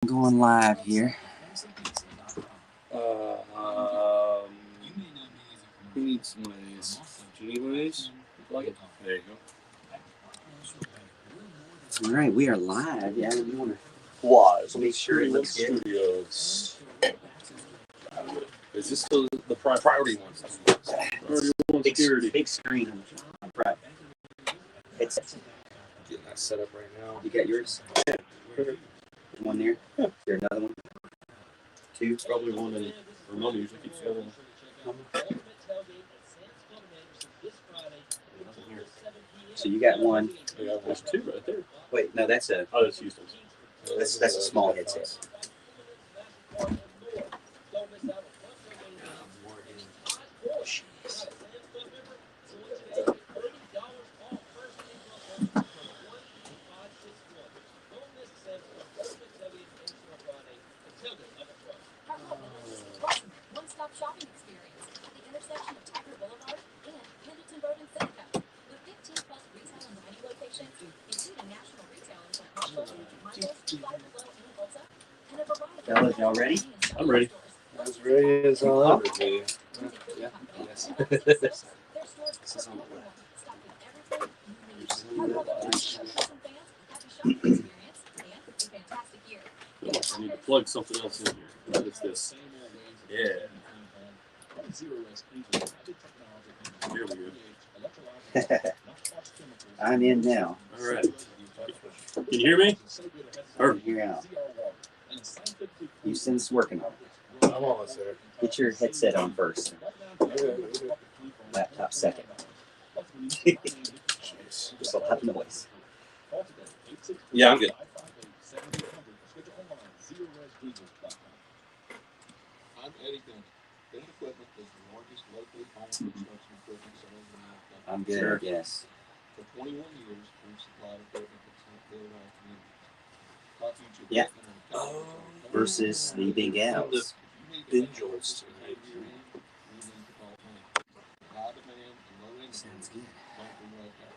Going live here. Who needs one of these? Do you need one of these? Plug it. There you go. All right, we are live. Yeah, you want to Live. make sure it looks good. Studios. Is this still the priority one? Priority one security. Big screen. Right. It's Getting that set up right now. you got yours. One there. Yeah. Is there another one? Two. Probably one in Ramona usually keeps the other one. So you got one. Yeah, there's two right there. Wait, no, that's a Oh, that's Houston's. that's a small headset. One-stop shopping experience at the intersection of Tiger Boulevard and Pendleton Road in Seneca. With 15-plus retail and dining locations, including national retailers like Marshall, Michaels, Five Below, and Ulta, and a variety Fellas, of y'all ready? I'm ready. As ready as I'll ever be. Yeah. Yes. Their stores are everywhere, stocking everything you need. Our Clemson fans, happy shopping experience and a fantastic year. I need to plug something else in here. What is this? Yeah. Here we go. I'm in now. All right. Can you hear me? Perfect. Here out. Houston's working on it. I'm almost there. Get your headset on first. Laptop second. Just a lot of noise. Yeah, I'm good. I'm Eddie Bennett. Bennett Equipment is the largest locally owned construction equipment center in America. I'm good. Sure. Yes. For 21 years, we've supplied equipment that's helped build our communities. Refuge Yeah. equipment and technical Versus the Big Owls. Bingeors tonight. you need to call me. High demand and low income. Sounds good. Don't be left out.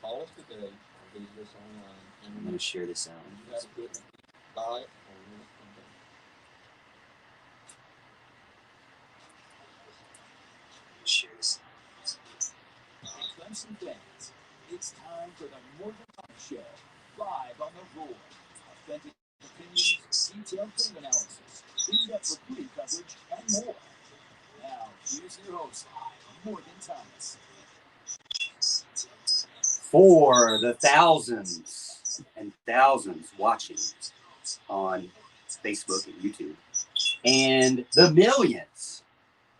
Call us today or visit us online. And I'm going to share this out. if you have equipment, buy it or rent it from them. Share this. Clemson fans, it's time for the Morgan Thomas Show, live on the Roar. Authentic opinions, detailed film analysis, in-depth recruiting coverage, and more. Now, here's your host, Morgan Thomas. For the thousands and thousands watching on Facebook and YouTube, and the millions,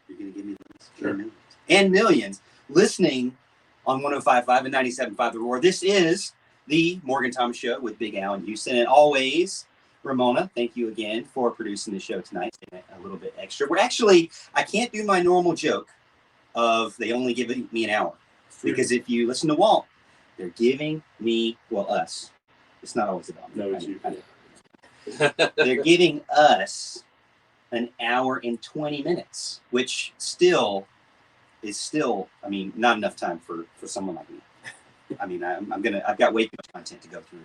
you're going to give me those? Sure. Millions. And millions listening on 105.5 and 97.5 The Roar. This is the Morgan Thomas Show with Big Al and Houston. And always, Ramona, thank you again for producing the show tonight. A little bit extra. We're actually, I can't do my normal joke of they only give me an hour. Because if you listen to Walt, they're giving me, well, us. It's not always about me. No, it's you. They're giving us an hour and 20 minutes, which still is I mean, not enough time for someone like me. I mean, I've got way too much content to go through.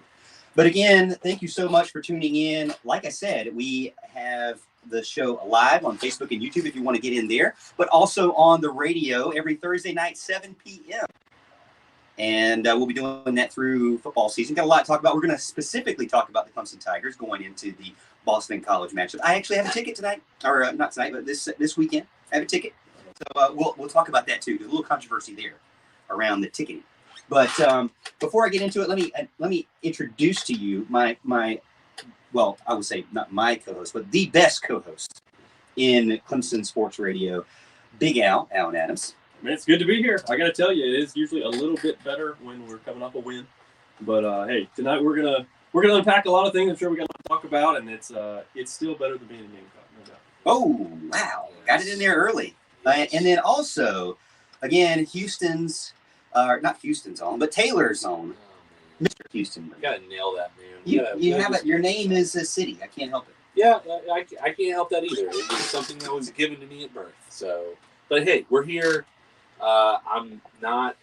But again, thank you so much for tuning in. Like I said, we have the show live on Facebook and YouTube if you want to get in there, but also on the radio every Thursday night, 7 p.m. And we'll be doing that through football season. Got a lot to talk about. We're going to specifically talk about the Clemson Tigers going into the Boston College matchup. I actually have a ticket tonight, or not tonight, but this weekend. I have a ticket. So we'll talk about that too. There's a little controversy there around the ticketing. But before I get into it, let me introduce to you my well, I would say not my co-host, but the best co-host in Clemson Sports Radio, Big Al, Alan Adams. Man, it's good to be here. I got to tell you, it is usually a little bit better when we're coming off a win. But hey, tonight we're gonna unpack a lot of things. I'm sure we got a lot to talk about, and it's still better than being a Gamecock, no doubt. Oh wow, got it in there early. And then also, again, Houston's, not Houston's own, but Taylor's own, Mr. Houston. You gotta nail that, man. You have it. Your name is a city. I can't help it. Yeah, I can't help that either. It was something that was given to me at birth. So, but hey, we're here. I'm not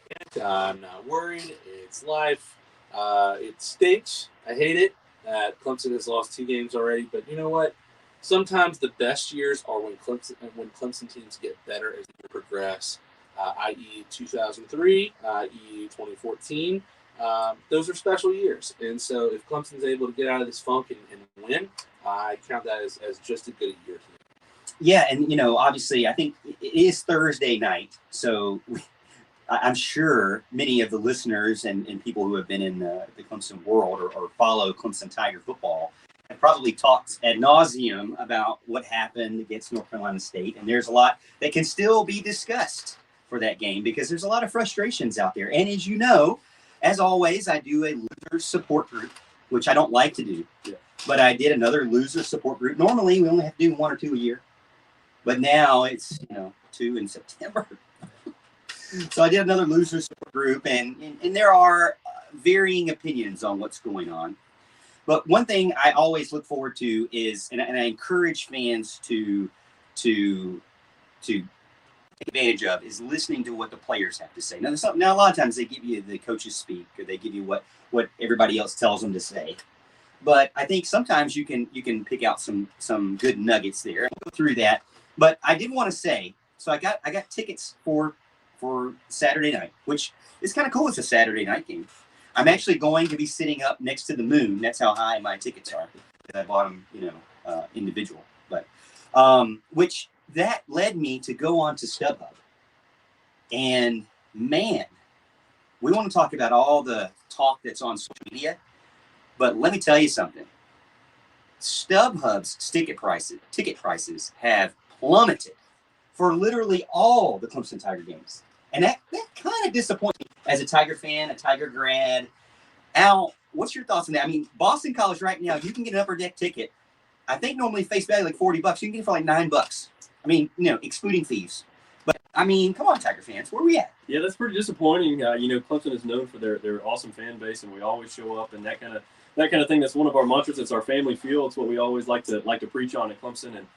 worried. It's life. It stinks. I hate it. that Clemson has lost 2 games already. But you know what? Sometimes the best years are when Clemson teams get better as they progress, i.e. 2003, i.e. 2014. Those are special years. And so if Clemson's able to get out of this funk and win, I count that as just as good a year to me. Yeah, and obviously, I think it is Thursday night, so I'm sure many of the listeners and people who have been in the Clemson world or follow Clemson Tiger football have probably talked ad nauseum about what happened against North Carolina State, and there's a lot that can still be discussed for that game because there's a lot of frustrations out there. And as you know, as always, I do a loser support group, which I don't like to do, but I did another loser support group. Normally, we only have to do 1 or 2 a year. But now it's 2 in September. So I did another loser support group, and there are varying opinions on what's going on. But one thing I always look forward to is, and I encourage fans to take advantage of, is listening to what the players have to say. Now, a lot of times they give you the coaches speak, or they give you what everybody else tells them to say. But I think sometimes you can pick out some good nuggets there. I'll go through that. But I did want to say, so I got tickets for Saturday night, which is kind of cool. It's a Saturday night game. I'm actually going to be sitting up next to the moon. That's how high my tickets are. I bought them, individual. But which that led me to go on to StubHub. And man, we want to talk about all the talk that's on social media. But let me tell you something. StubHub's ticket prices have plummeted for literally all the Clemson Tiger games. And that kind of disappoints me as a Tiger fan, a Tiger grad. Al, what's your thoughts on that? I mean, Boston College right now, you can get an upper deck ticket. I think normally face value like $40. You can get it for like $9. I mean, excluding fees. But I mean, come on, Tiger fans, where are we at? Yeah, that's pretty disappointing. Clemson is known for their awesome fan base, and we always show up, and that kind of thing. That's one of our mantras. It's our family feel. It's what we always like to preach on at Clemson. And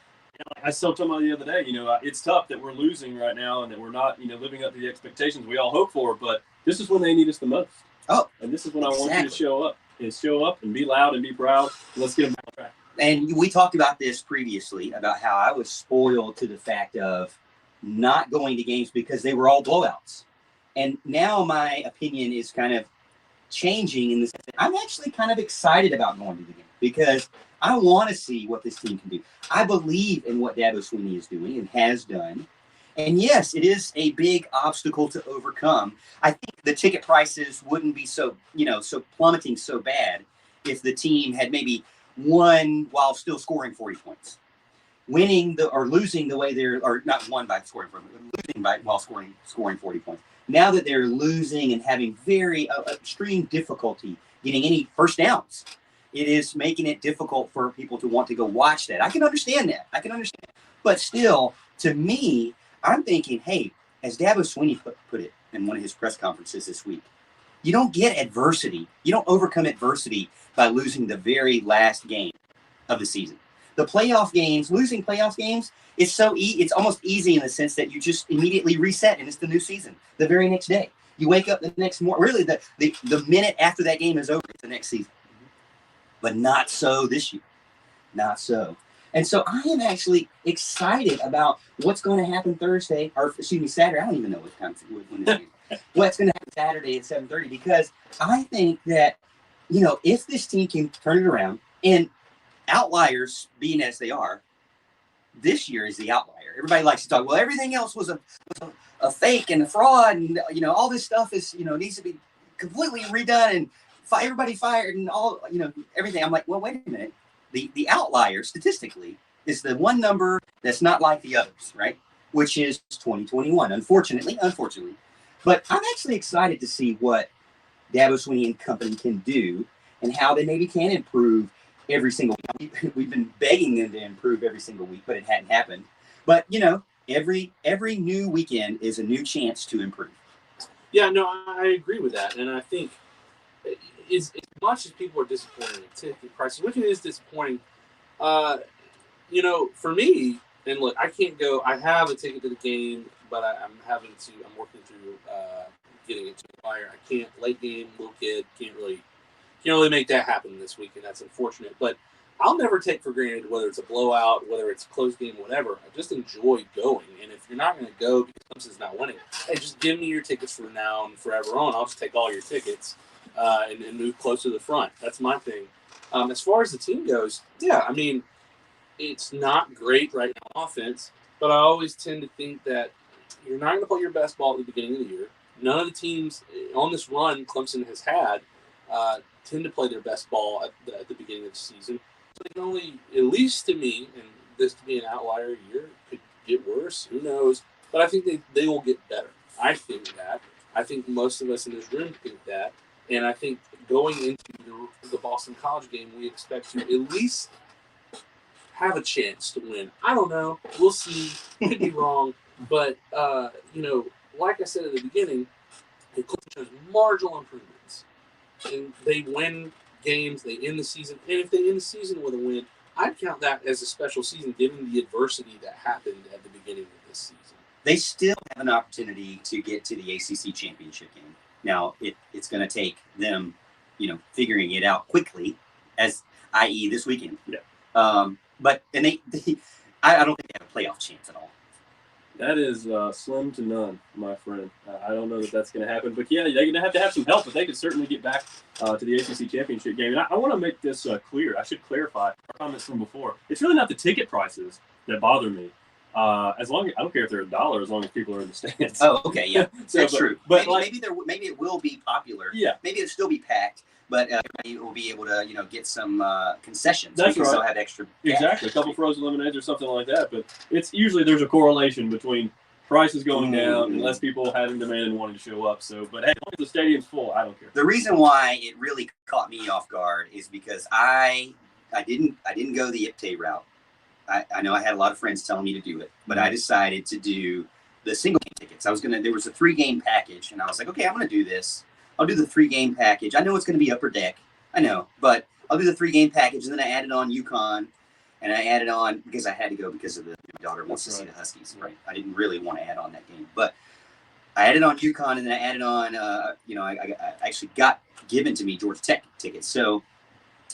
I was telling somebody the other day, it's tough that we're losing right now and that we're not, living up to the expectations we all hope for. But this is when they need us the most. Oh, and this is when I want you to show up and be loud and be proud. Let's get them back on track. And we talked about this previously about how I was spoiled to the fact of not going to games because they were all blowouts. And now my opinion is kind of changing in the sense that I'm actually kind of excited about going to the game because I want to see what this team can do. I believe in what Dabo Swinney is doing and has done. And yes, it is a big obstacle to overcome. I think the ticket prices wouldn't be so plummeting so bad if the team had maybe won while still scoring 40 points. Losing the way or not won by scoring 40 points, losing while scoring 40 points. Now that they're losing and having very extreme difficulty getting any first downs, it is making it difficult for people to want to go watch that. I can understand that. But still, to me, I'm thinking, hey, as Dabo Swinney put it in one of his press conferences this week, you don't get adversity. You don't overcome adversity by losing the very last game of the season. The playoff games, losing playoff games, it's so it's almost easy in the sense that you just immediately reset and it's the new season the very next day. You wake up the next morning. Really, the minute after that game is over, it's the next season. But not so this year. Not so. And so I am actually excited about what's going to happen Saturday. I don't even know what time when this is. What's going to happen Saturday at 7:30 because I think that, if this team can turn it around, and outliers being as they are, this year is the outlier. Everybody likes to talk, well, everything else was a fake and a fraud, and all this stuff is needs to be completely redone and everybody fired and all everything. I'm like, well, wait a minute. The outlier statistically is the one number that's not like the others, right? Which is 2021. Unfortunately, but I'm actually excited to see what Dabo Swinney and company can do and how they maybe can improve every single week. We've been begging them to improve every single week, but it hadn't happened. But every new weekend is a new chance to improve. Yeah, no, I agree with that, and I think as much as people are disappointed in ticket prices, which is disappointing, for me, and look, I can't go. I have a ticket to the game, but I'm working through getting it to the buyer. I can't late game, little kid, can't really can only make that happen this week, and that's unfortunate. But I'll never take for granted whether it's a blowout, whether it's a close game, whatever. I just enjoy going. And if you're not going to go because Clemson's not winning, hey, just give me your tickets for now and forever on. I'll just take all your tickets and move close to the front. That's my thing. As far as the team goes, yeah, I mean, it's not great right now on offense, but I always tend to think that you're not going to play your best ball at the beginning of the year. None of the teams on this run Clemson has had tend to play their best ball at the beginning of the season. So they can only, at least to me, and this to be an outlier year, could get worse. Who knows? But I think they will get better. I think that. I think most of us in this room think that. And I think going into the Boston College game, we expect to at least have a chance to win. I don't know. We'll see. Could be wrong. But, like I said at the beginning, the Clemson shows marginal improvements. And they win games. They end the season. And if they end the season with a win, I'd count that as a special season given the adversity that happened at the beginning of this season. They still have an opportunity to get to the ACC championship game. Now, it's going to take them, figuring it out quickly, i.e. this weekend. Yeah. But I don't think they have a playoff chance at all. That is slim to none, my friend. I don't know that that's going to happen. But, yeah, they're going to have some help, but they can certainly get back to the ACC championship game. And I want to make this clear. I should clarify our comments from before. It's really not the ticket prices that bother me. I don't care if they're $1, as long as people are in the stands. Oh, okay, yeah, that's true. But maybe it will be popular. Yeah, maybe it'll still be packed, but everybody will be able to get some concessions. That's right. Still have extra. Exactly, a couple frozen lemonades or something like that. But it's usually there's a correlation between prices going down and less people having demand and wanting to show up. So, but hey, as long as the stadium's full, I don't care. The reason why it really caught me off guard is because I didn't go the IPTAY route. I know I had a lot of friends telling me to do it, but I decided to do the single game tickets. There was a 3-game package, and I was like, okay, I'm going to do this. I'll do the 3-game package. I know it's going to be upper deck. I know, but I'll do the 3-game package, and then I added on UConn, and I added on because I had to go because of my daughter wants to see the Huskies. Right. I didn't really want to add on that game, but I added on UConn, and then I added on, I actually got given to me Georgia Tech tickets. So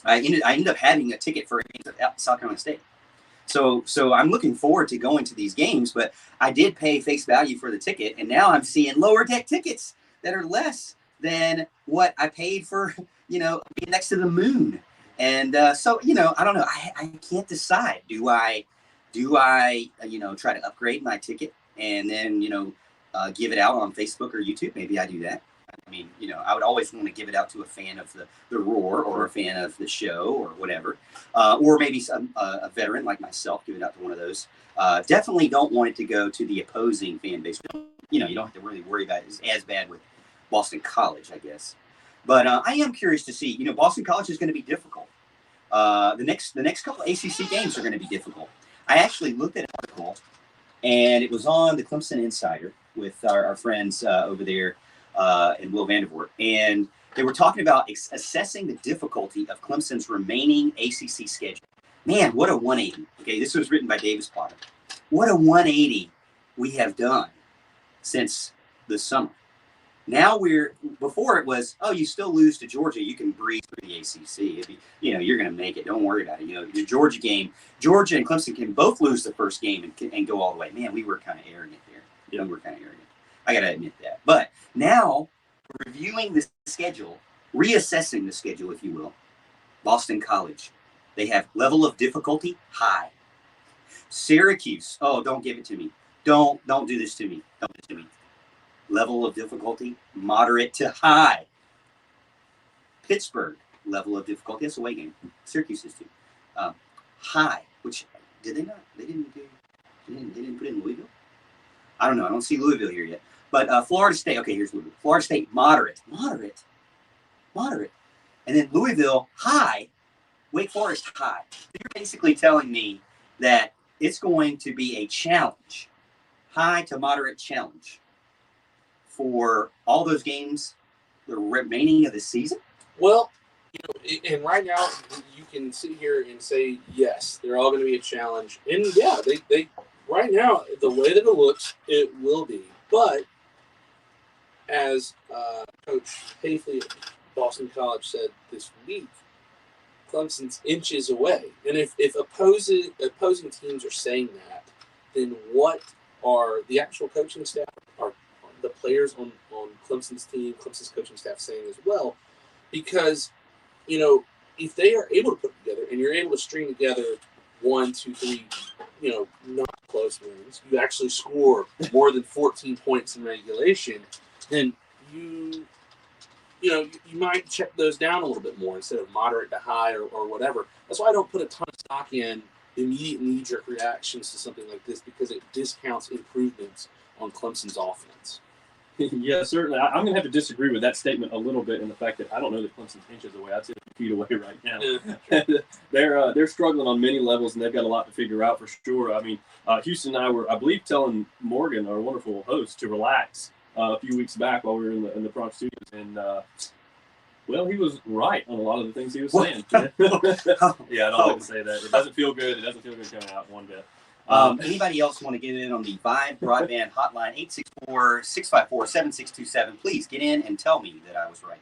I ended up having a ticket for a game at South Carolina State. So I'm looking forward to going to these games, but I did pay face value for the ticket, and now I'm seeing lower deck tickets that are less than what I paid for, being next to the moon. And so I don't know. I can't decide. Do I try to upgrade my ticket and then give it out on Facebook or YouTube? Maybe I do that. I mean, I would always want to give it out to a fan of the Roar or a fan of the show or whatever, or maybe a veteran like myself, give it out to one of those. Definitely don't want it to go to the opposing fan base. You don't have to really worry about it as bad with Boston College, I guess. But I am curious to see. Boston College is going to be difficult. The next couple of ACC games are going to be difficult. I actually looked at an article, and it was on the Clemson Insider with our friends over there. And Will Vandervoort, and they were talking about assessing the difficulty of Clemson's remaining ACC schedule. Man, what a 180. Okay, this was written by Davis Potter. What a 180 we have done since the summer. Now before it was, you still lose to Georgia, you can breathe through the ACC. It'd be, you're going to make it. Don't worry about it. The Georgia game, Georgia and Clemson can both lose the first game and go all the way. Man, we were kind of arrogant there. Yeah, we were kind of arrogant. I got to admit that. But now, reviewing the schedule, reassessing the schedule, if you will, Boston College, they have level of difficulty high. Syracuse, don't give it to me. Don't do this to me. Don't do this to me. Level of difficulty, moderate to high. Pittsburgh, level of difficulty, that's a away game. Syracuse is too. High, which, did they not? They didn't put in Louisville? I don't know. I don't see Louisville here yet. But Florida State, okay, here's Louisville. Florida State, moderate. And then Louisville, high. Wake Forest, high. You're basically telling me that it's going to be a challenge, high to moderate challenge for all those games, the remaining of the season? Well, and right now you can sit here and say, yes, they're all going to be a challenge. And yeah, they right now, the way that it looks, it will be. But as Coach Hafley Boston College said this week, Clemson's inches away. And if opposing teams are saying that, then what are the actual coaching staff, are the players on Clemson's team, Clemson's coaching staff saying as well? Because, if they are able to put it together and you're able to string together 1, 2, 3, not close wins, you actually score more than 14 points in regulation, then you might check those down a little bit more instead of moderate to high or whatever. That's why I don't put a ton of stock in immediate knee-jerk reactions to something like this, because it discounts improvements on Clemson's offense. Yeah, certainly. I'm going to have to disagree with that statement a little bit in the fact that I don't know that Clemson's inches away. I'd say feet away right now. They're struggling on many levels, and they've got a lot to figure out for sure. I mean, Houston and I were, I believe, telling Morgan, our wonderful host, to relax a few weeks back while we were in the Prop Studios, and well, he was right on a lot of the things he was saying. Yeah, I don't like to say that. It doesn't feel good. It doesn't feel good coming out one bit. Anybody else want to get in on the Vibe Broadband Hotline, 864-654-7627? Please get in and tell me that I was right.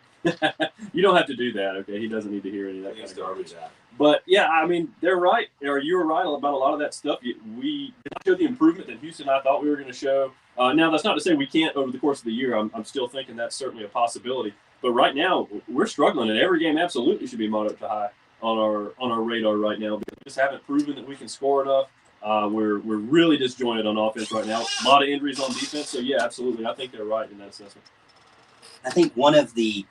You don't have to do that, okay? He doesn't need to hear any of that kind of garbage. But, yeah, I mean, they're right. Or you were right about a lot of that stuff. We did show the improvement that Houston and I thought we were going to show. Now, that's not to say we can't over the course of the year. I'm still thinking that's certainly a possibility. But right now, we're struggling, and every game absolutely should be moderate to high on our radar right now, because we just haven't proven that we can score enough. We're really disjointed on offense right now. A lot of injuries on defense. So, yeah, absolutely. I think they're right in that assessment. I think one of the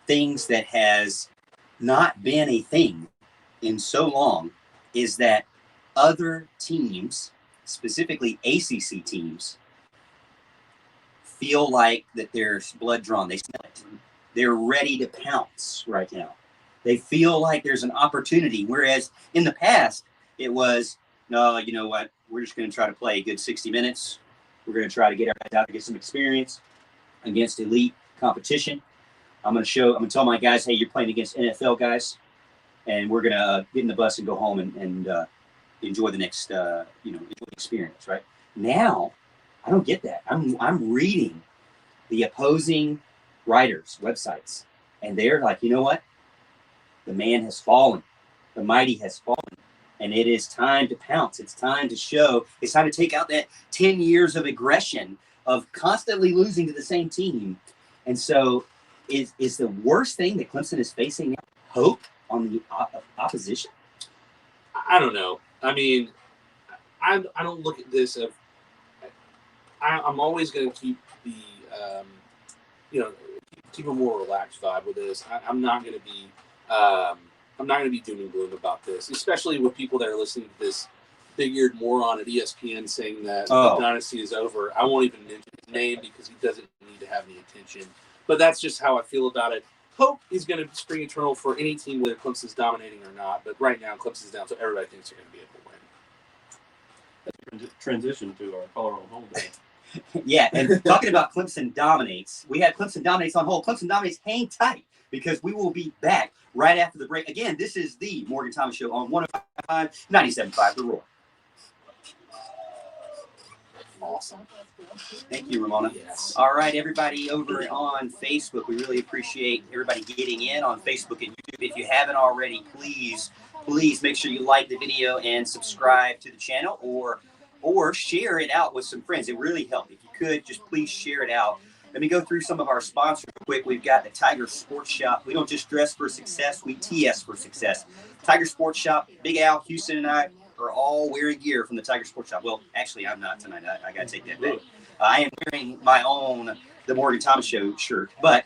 things that has not been a thing in so long is that other teams, specifically ACC teams, feel like that there's blood drawn. They smell it. They're ready to pounce right now. They feel like there's an opportunity, whereas in the past it was, no, you know what? We're just going to try to play a good 60 minutes. We're going to try to get our guys out to get some experience against elite competition. I'm going to tell my guys, hey, you're playing against NFL guys, and we're going to get in the bus and go home and enjoy the next, enjoy the experience, right? Now, I don't get that. I'm reading the opposing writers' websites, and they're like, you know what? The man has fallen. The mighty has fallen. And it is time to pounce. It's time to show. It's time to take out that 10 years of aggression of constantly losing to the same team. And so is the worst thing that Clemson is facing now hope on the opposition? I don't know. I mean, I don't look at this as I'm always going to keep the keep a more relaxed vibe with this. I'm not going to be doom and gloom about this, especially with people that are listening to this big-eared moron at ESPN saying that the dynasty is over. I won't even mention his name because he doesn't need to have any attention. But that's just how I feel about it. Hope is going to spring eternal for any team, whether Clemson's dominating or not. But right now, Clemson's down, so everybody thinks they're going to be able to win. Let's transition to our caller on hold day. Yeah, and talking about Clemson dominates, we had Clemson dominates on hold. Clemson dominates, hang tight, because we will be back right after the break. Again, this is the Morgan Thomas Show on 105.5, 97.5 The Roar. Awesome. Thank you, Ramona. Yes. All right, everybody over on Facebook, we really appreciate everybody getting in on Facebook and YouTube. If you haven't already, please make sure you like the video and subscribe to the channel, or share it out with some friends. It really helps. If you could, just please share it out. Let me go through some of our sponsors real quick. We've got the Tiger Sports Shop. We don't just dress for success, we TS for success. Tiger Sports Shop, Big Al, Houston, and I are all wearing gear from the Tiger Sports Shop. Well, actually, I'm not tonight. I got to take that back. I am wearing my own The Morgan Thomas Show shirt, but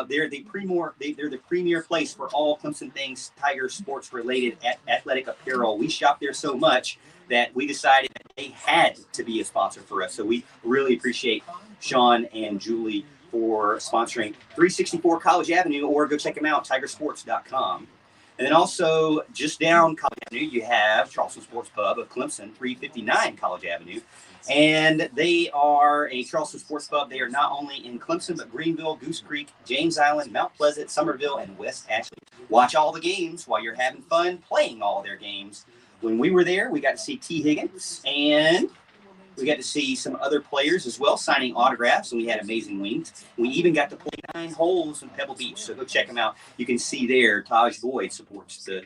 they're the premier place for all Clemson things Tiger sports related athletic apparel. We shop there so much that we decided that they had to be a sponsor for us. So we really appreciate Sean and Julie for sponsoring 364 College Avenue, or go check them out, tigersports.com. And then also just down College Avenue, you have Charleston Sports Pub of Clemson, 359 College Avenue. And they are a Charleston Sports Pub. They are not only in Clemson, but Greenville, Goose Creek, James Island, Mount Pleasant, Somerville, and West Ashley. Watch all the games while you're having fun playing all their games. When we were there, we got to see T. Higgins and We got to see some other players as well signing autographs, and we had amazing wings. We even got to play 9 holes in Pebble Beach, so go check them out. You can see there Taj Boyd supports the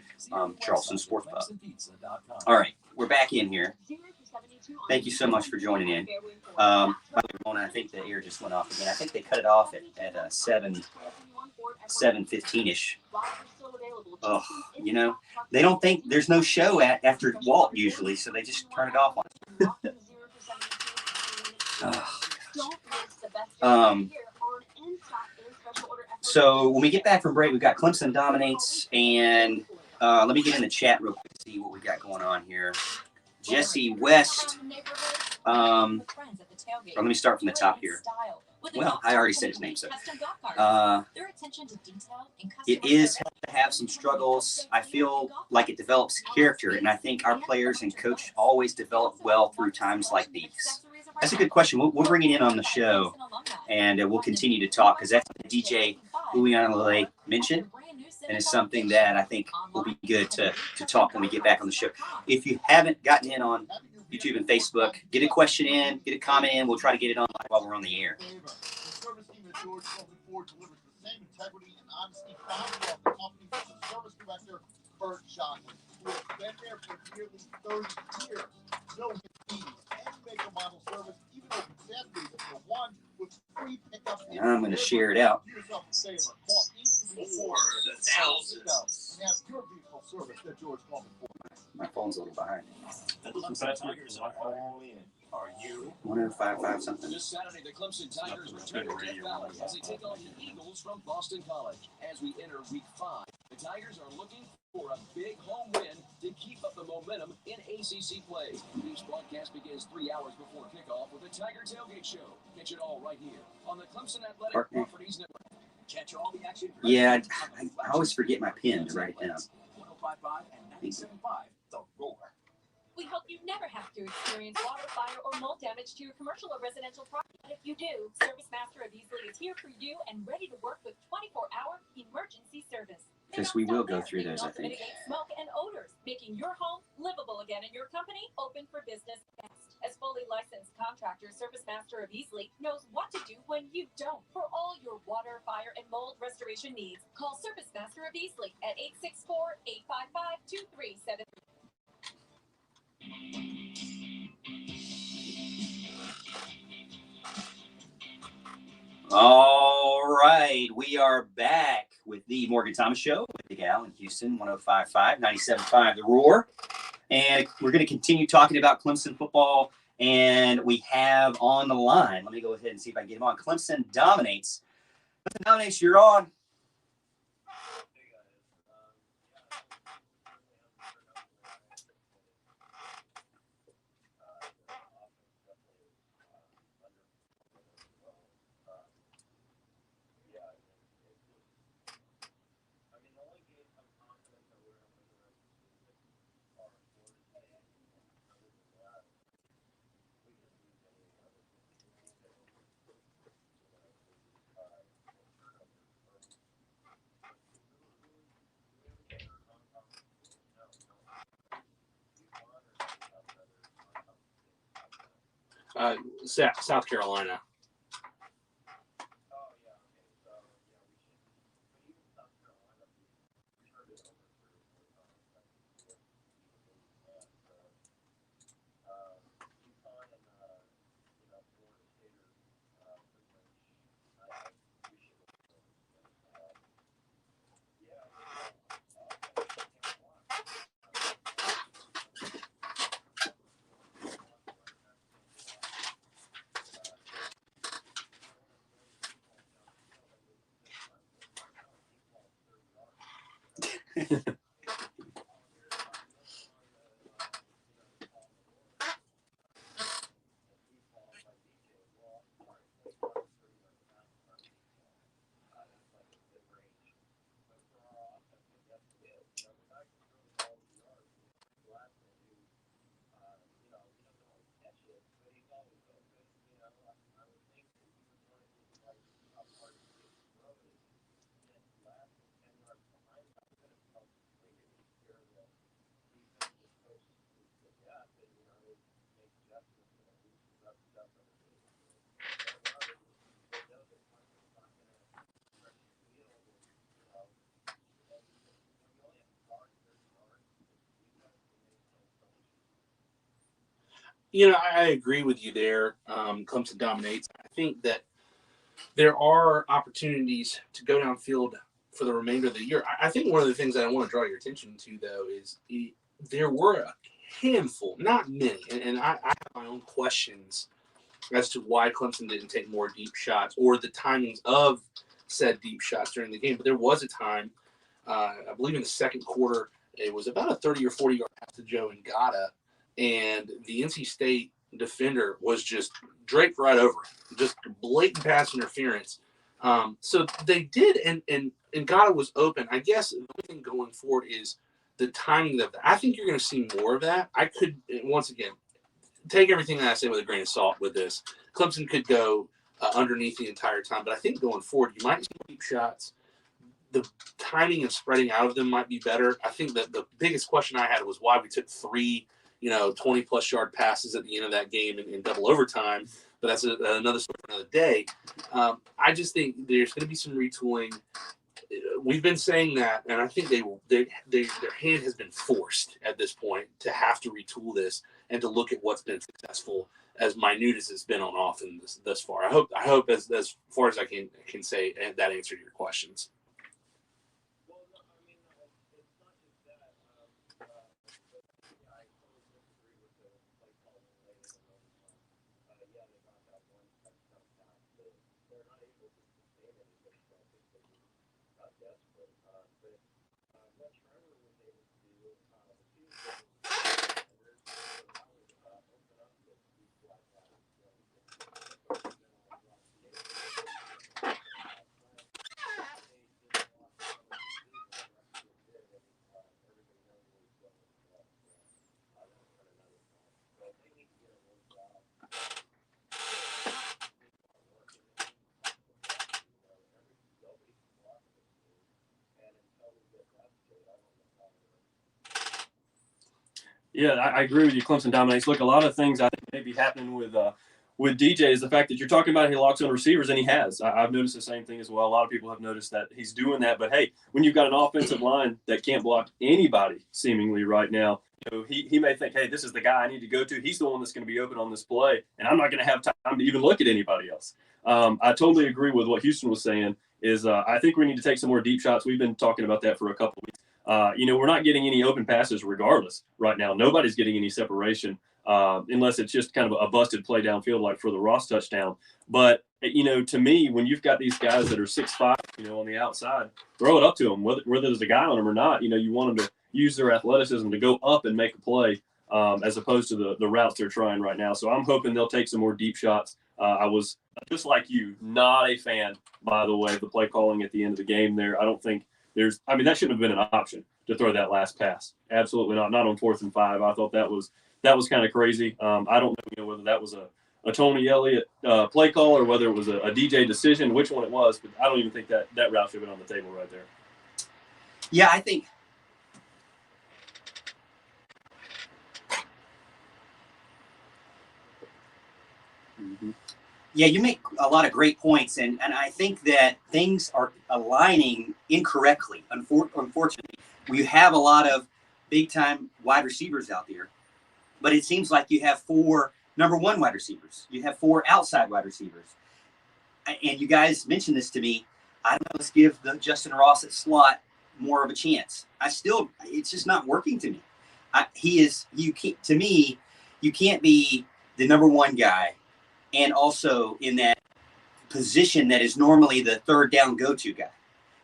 Charleston Sports Pub. All right, we're back in here. Thank you so much for joining in. By the way, Ramona, I think the air just went off again. I think they cut it off at 7:15ish. Oh, you know, they don't think there's no show after Walt usually, so they just turn it off on us. So when we get back from break, we've got Clemson dominates, and let me get in the chat real quick to see what we got going on here. Jesse West. Let me start from the top here. Well, I already said his name, so it is to have some struggles. I feel like it develops character, and I think our players and coach always develop well through times like these. That's a good question. We'll bring it in on the show, and we'll continue to talk, because that's what DJ Uyanale mentioned, and it's something that I think will be good to talk when we get back on the show. If you haven't gotten in on YouTube and Facebook, get a question in, get a comment in. We'll try to get it on while we're on the air. The service team at George Ford delivers the same integrity and honesty found throughout the company from the service director, Bert Johnson, who has been there for nearly 30 years. No fees and make a model service, even though Saturdays are for one with free pickup. And I'm going to share it out. Do yourself a favor. Call 834 and have your vehicle serviced at George Ford. My phone's a little behind. The Clemson Tigers are all in. Are you? 105.5 something. This Saturday, the Clemson Tigers return to Death Valley as they take on the Eagles from Boston College. As we enter Week 5, the Tigers are looking for a big home win to keep up the momentum in ACC play. This broadcast begins 3 hours before kickoff with the Tiger Tailgate Show. Catch it all right here on the Clemson Athletic Properties Network. Catch all the action. Yeah, I always forget my pen to write it down. 105.5 and 97.5, The Roar. We hope you never have to experience water, fire, or mold damage to your commercial or residential property. But if you do, Service Master of Easley is here for you and ready to work with 24-hour emergency service. Because we will go through those, I think. Mitigate smoke and odors, making your home livable again and your company open for business fast. As fully licensed contractor, Service Master of Easley knows what to do when you don't. For all your water, fire, and mold restoration needs, call Service Master of Easley at 864-855-2373. All right, we are back with the Morgan Thomas Show with the gal in Houston, 105.5, 97.5 The Roar. And we're going to continue talking about Clemson football, and we have on the line, let me go ahead and see if I can get him on. Clemson dominates. Clemson dominates, you're on. South Carolina. I agree with you there. Clemson dominates. I think that there are opportunities to go downfield for the remainder of the year. I think one of the things that I want to draw your attention to, though, is there were a handful, not many, and I have my own questions as to why Clemson didn't take more deep shots or the timings of said deep shots during the game. But there was a time, I believe in the second quarter, it was about a 30 or 40-yard pass to Joe Ngata, and the NC State defender was just draped right over him, just blatant pass interference. So they did, and Ngata was open. I guess the only thing going forward is the timing of that. I think you're going to see more of that. I could, once again, take everything that I say with a grain of salt with this. Clemson could go underneath the entire time, but I think going forward, you might see deep shots. The timing and spreading out of them might be better. I think that the biggest question I had was why we took 3 20-plus yard passes at the end of that game in double overtime. But that's another story for another day. I just think there's going to be some retooling. We've been saying that, and I think their hand has been forced at this point to have to retool this and to look at what's been successful, as minute as it's been on offense thus far. I hope as far as I can say that answered your questions. Yeah, I agree with you. Clemson dominates. Look, a lot of things I think may be happening with DJ is the fact that you're talking about he locks on receivers, and he has. I've noticed the same thing as well. A lot of people have noticed that he's doing that. But, hey, when you've got an offensive line that can't block anybody seemingly right now, he may think, hey, this is the guy I need to go to. He's the one that's going to be open on this play, and I'm not going to have time to even look at anybody else. I totally agree with what Houston was saying is I think we need to take some more deep shots. We've been talking about that for a couple of weeks. We're not getting any open passes regardless right now. Nobody's getting any separation unless it's just kind of a busted play downfield like for the Ross touchdown. But, to me, when you've got these guys that are 6'5", on the outside, throw it up to them, whether there's a guy on them or not. You want them to use their athleticism to go up and make a play as opposed to the routes they're trying right now. So I'm hoping they'll take some more deep shots. I was, just like you, not a fan, by the way, of the play calling at the end of the game there. I don't think that shouldn't have been an option to throw that last pass. Absolutely not. Not on 4th and 5. I thought that was kind of crazy. I don't know whether that was a Tony Elliott play call or whether it was a DJ decision, which one it was, but I don't even think that route should have been on the table right there. Yeah, I think Yeah, you make a lot of great points, and I think that things are aligning incorrectly. Unfortunately, we have a lot of big-time wide receivers out there, but it seems like you have 4 number 1 wide receivers. You have 4 outside wide receivers. And you guys mentioned this to me. I don't know, let's give the Justin Ross at slot more of a chance. It's just not working to me. You can't be the number 1 guy and also in that position that is normally the 3rd down go-to guy.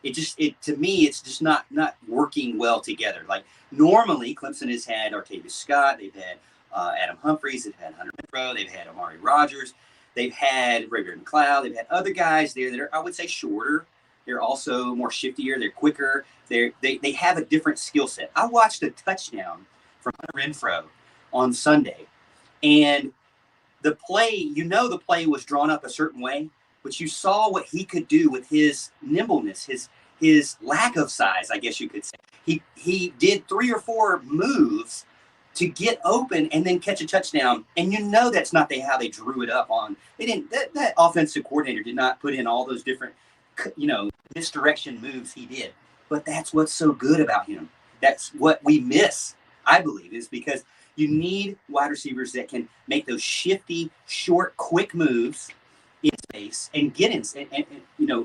To me, it's just not working well together. Like normally Clemson has had Artavis Scott, they've had Adam Humphries, they've had Hunter Renfrow, they've had Amari Rogers, they've had Raven McLeod, they've had other guys there that are, I would say, shorter. They're also more shiftier, they're quicker, they have a different skill set. I watched a touchdown from Hunter Renfrow on Sunday, and the play was drawn up a certain way, but you saw what he could do with his nimbleness, his lack of size, I guess you could say. He did 3 or 4 moves to get open and then catch a touchdown. And that's not how they drew it up on. They didn't. That offensive coordinator did not put in all those different, misdirection moves he did. But that's what's so good about him. That's what we miss, I believe, is because You need wide receivers that can make those shifty, short, quick moves in space and get in,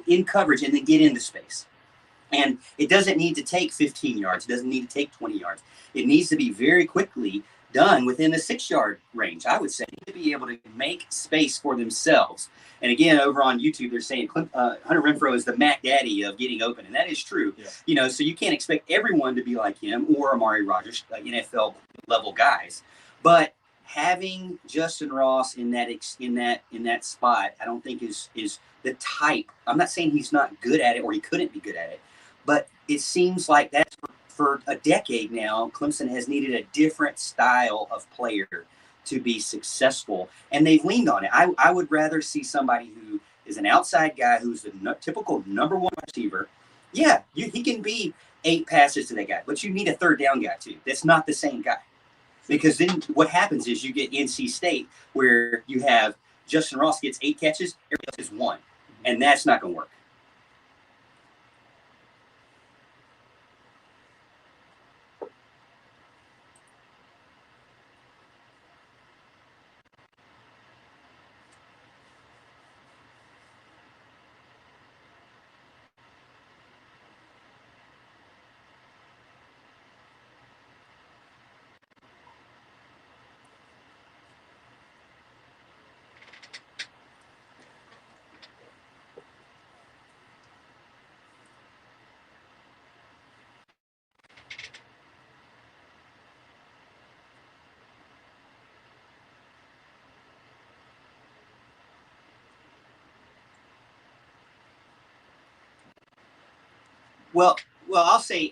in coverage and then get into space. And it doesn't need to take 15 yards. It doesn't need to take 20 yards. It needs to be very quickly done within the 6-yard range, I would say, to be able to make space for themselves. And again, over on YouTube, they're saying Hunter Renfrow is the Mac Daddy of getting open, and that is true. Yeah. So you can't expect everyone to be like him or Amari Rodgers, NFL level guys. But having Justin Ross in that spot, I don't think is the type. I'm not saying he's not good at it or he couldn't be good at it, but it seems like that's for a decade now, Clemson has needed a different style of player to be successful, and they've leaned on it. I would rather see somebody who is an outside guy who's the typical number one receiver. Yeah, he can be 8 passes to that guy, but you need a third down guy too. That's not the same guy. Because then what happens is you get NC State where you have Justin Ross gets 8 catches, everybody else is 1. And that's not going to work. Well, I'll say,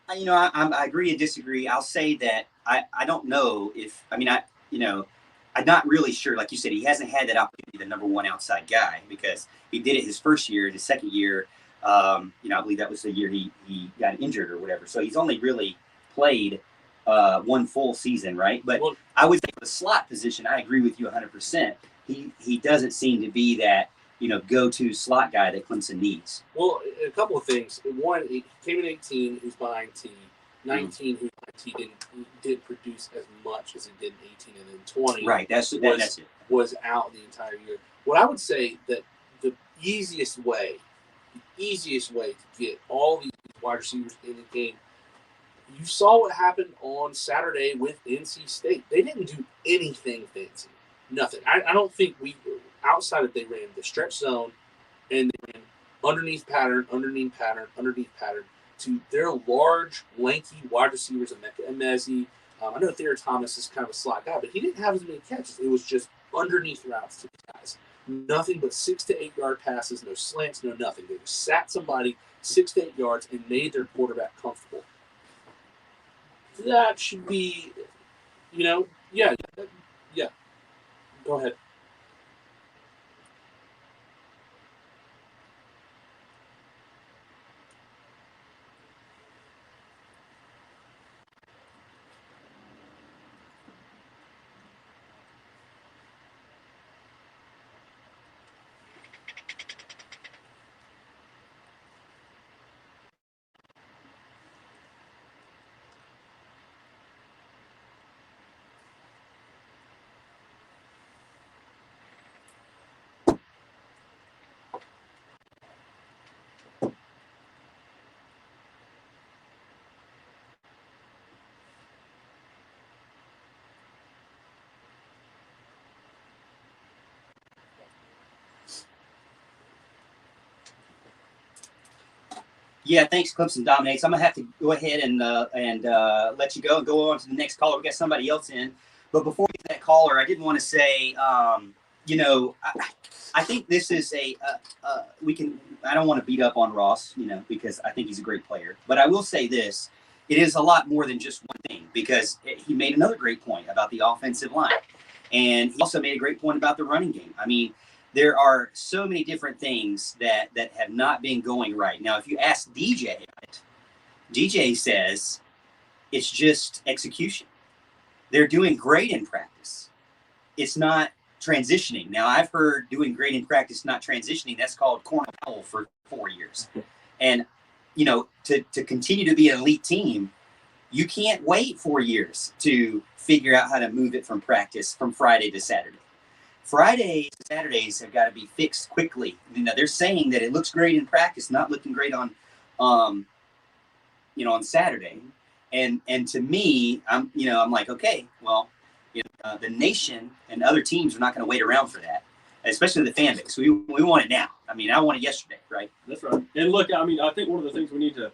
I agree and disagree. I'll say that I don't know if, I'm not really sure. Like you said, he hasn't had that opportunity, the number one outside guy, because he did it his first year. His second year, I believe that was the year he got injured or whatever. So he's only really played one full season, right? But I would say for the slot position, I agree with you 100%. He doesn't seem to be that, go-to slot guy that Clemson needs. Well, a couple of things. One, he came in 18, who's behind T. 19, who's behind T, didn't produce as much as he did in 18, and then 20. Right, that's it. Was out the entire year. What I would say that the easiest way to get all these wide receivers in the game, you saw what happened on Saturday with NC State. They didn't do anything fancy. Nothing. I don't think outside of they ran the stretch zone and they ran underneath pattern to their large, lanky wide receivers, Emeka Emezi. I know Thayer Thomas is kind of a slot guy, but he didn't have as many catches. It was just underneath routes to the guys. Nothing but 6 to 8 yard passes, no slants, no nothing. They just sat somebody 6 to 8 yards and made their quarterback comfortable. That should be, yeah. Go ahead. Yeah, thanks. Clemson dominates. I'm gonna have to go ahead and let you go and go on to the next caller. We got somebody else in, but before we get that caller, I did want to say, I think this is we can. I don't want to beat up on Ross, because I think he's a great player. But I will say this: it is a lot more than just one thing, because he made another great point about the offensive line, and he also made a great point about the running game. I mean, there are so many different things that have not been going right. Now, if you ask DJ, DJ says it's just execution. They're doing great in practice. It's not transitioning. Now, I've heard doing great in practice, not transitioning. That's called cornhole for 4 years. And, to continue to be an elite team, You can't wait 4 years to figure out how to move it from practice from Friday to Saturday. Fridays to Saturdays have got to be fixed quickly. You know, they're saying that it looks great in practice, not looking great on, on Saturday. And to me, I'm like, okay, well, the nation and other teams are not going to wait around for that, especially the fan base. We want it now. I mean, I want it yesterday, right? That's right. And look, I mean, I think one of the things we need to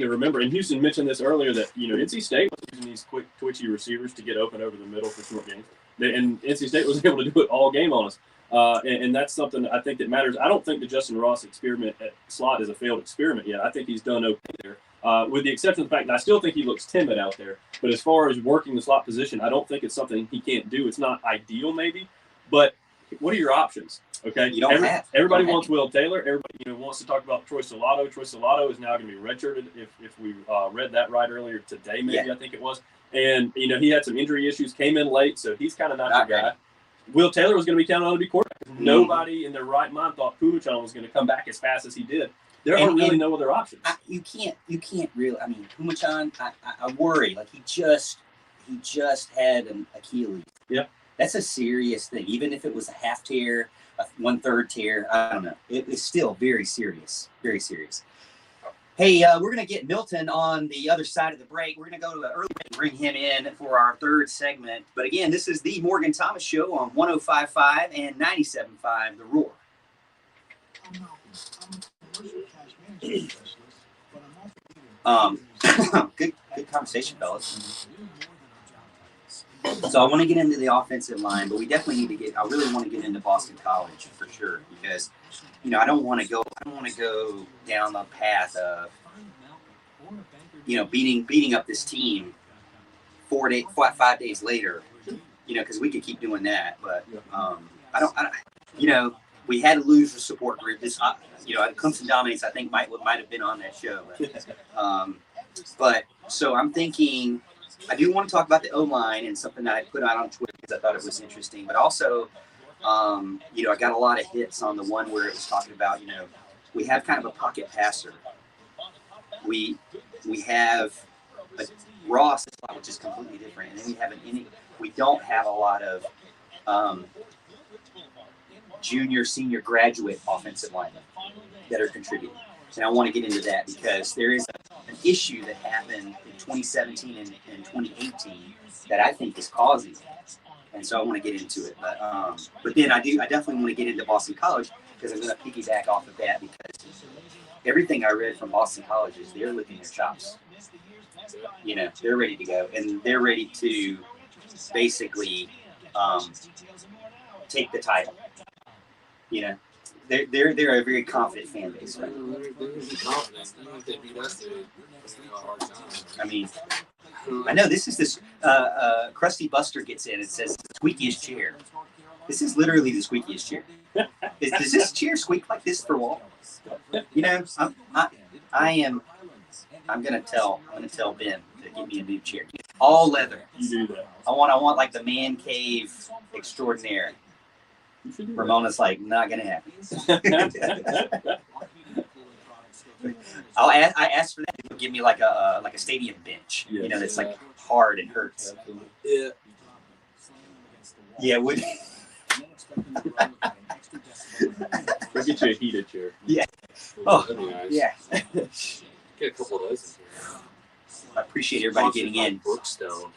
remember, and Houston mentioned this earlier, that NC State was using these quick, twitchy receivers to get open over the middle for short games, and NC State was able to do it all game on us. And that's something I think that matters. I don't think the Justin Ross experiment at slot is a failed experiment yet. I think he's done okay there, with the exception of the fact that I still think he looks timid out there. But as far as working the slot position, I don't think it's something he can't do. It's not ideal, maybe, but what are your options? Okay, everybody wants Will Taylor. Everybody wants to talk about Troy Salato. Troy Salato is now going to be redshirted. If we read that right earlier today, maybe I think it was. And he had some injury issues, came in late, so he's kind of not your guy. Will Taylor was going to be counted on to be quarterback. Nobody in their right mind thought Pumachan was going to come back as fast as he did. There are really no other options. You can't really. I mean, Pumachan, I worry. Like he just had an Achilles. Yeah, that's a serious thing. Even if it was a half tear, a 1/3 tear, I don't know. It is still very serious. Very serious. Hey, we're going to get Milton on the other side of the break. We're going to go to an early break and bring him in for our third segment. But again, this is the Morgan Thomas Show on 105.5 and 97.5 The Roar. Good conversation, fellas. So I want to get into the offensive line, but we definitely need to I really want to get into Boston College for sure, because I don't want to go down the path of beating up this team 5 days later, because we could keep doing that, but I don't we had to lose the support group. This Clemson Dominates, I think might have been on that show, but so I'm thinking I do want to talk about the O-line and something that I put out on Twitter because I thought it was interesting, but also I got a lot of hits on the one where it was talking about, we have kind of a pocket passer. We have a Ross, which is completely different, and then we don't have a lot of junior, senior, graduate offensive linemen that are contributing. And I want to get into that because there is an issue that happened in 2017 and 2018 that I think is causing that. And so I want to get into it. But then I definitely want to get into Boston College because I'm going to piggyback off of that because everything I read from Boston College is they're licking their chops. They're ready to go. And they're ready to basically take the title. They're a very confident fan base, right? I mean, I know this Krusty Buster gets in and says the squeakiest chair. This is literally the squeakiest chair. Does this chair squeak like this for Walt? I'm gonna tell Ben to get me a new chair. All leather. You do that. I want like the man cave extraordinaire. Ramona's like, not gonna happen. I asked for that. He'll give me like a stadium bench. Yes. That's like hard and hurts. Yeah. Yeah, would. We'll get you a heated chair. Yeah. Oh, that'd be nice. Yeah. Get a couple of those. I appreciate everybody getting in. Brookstone.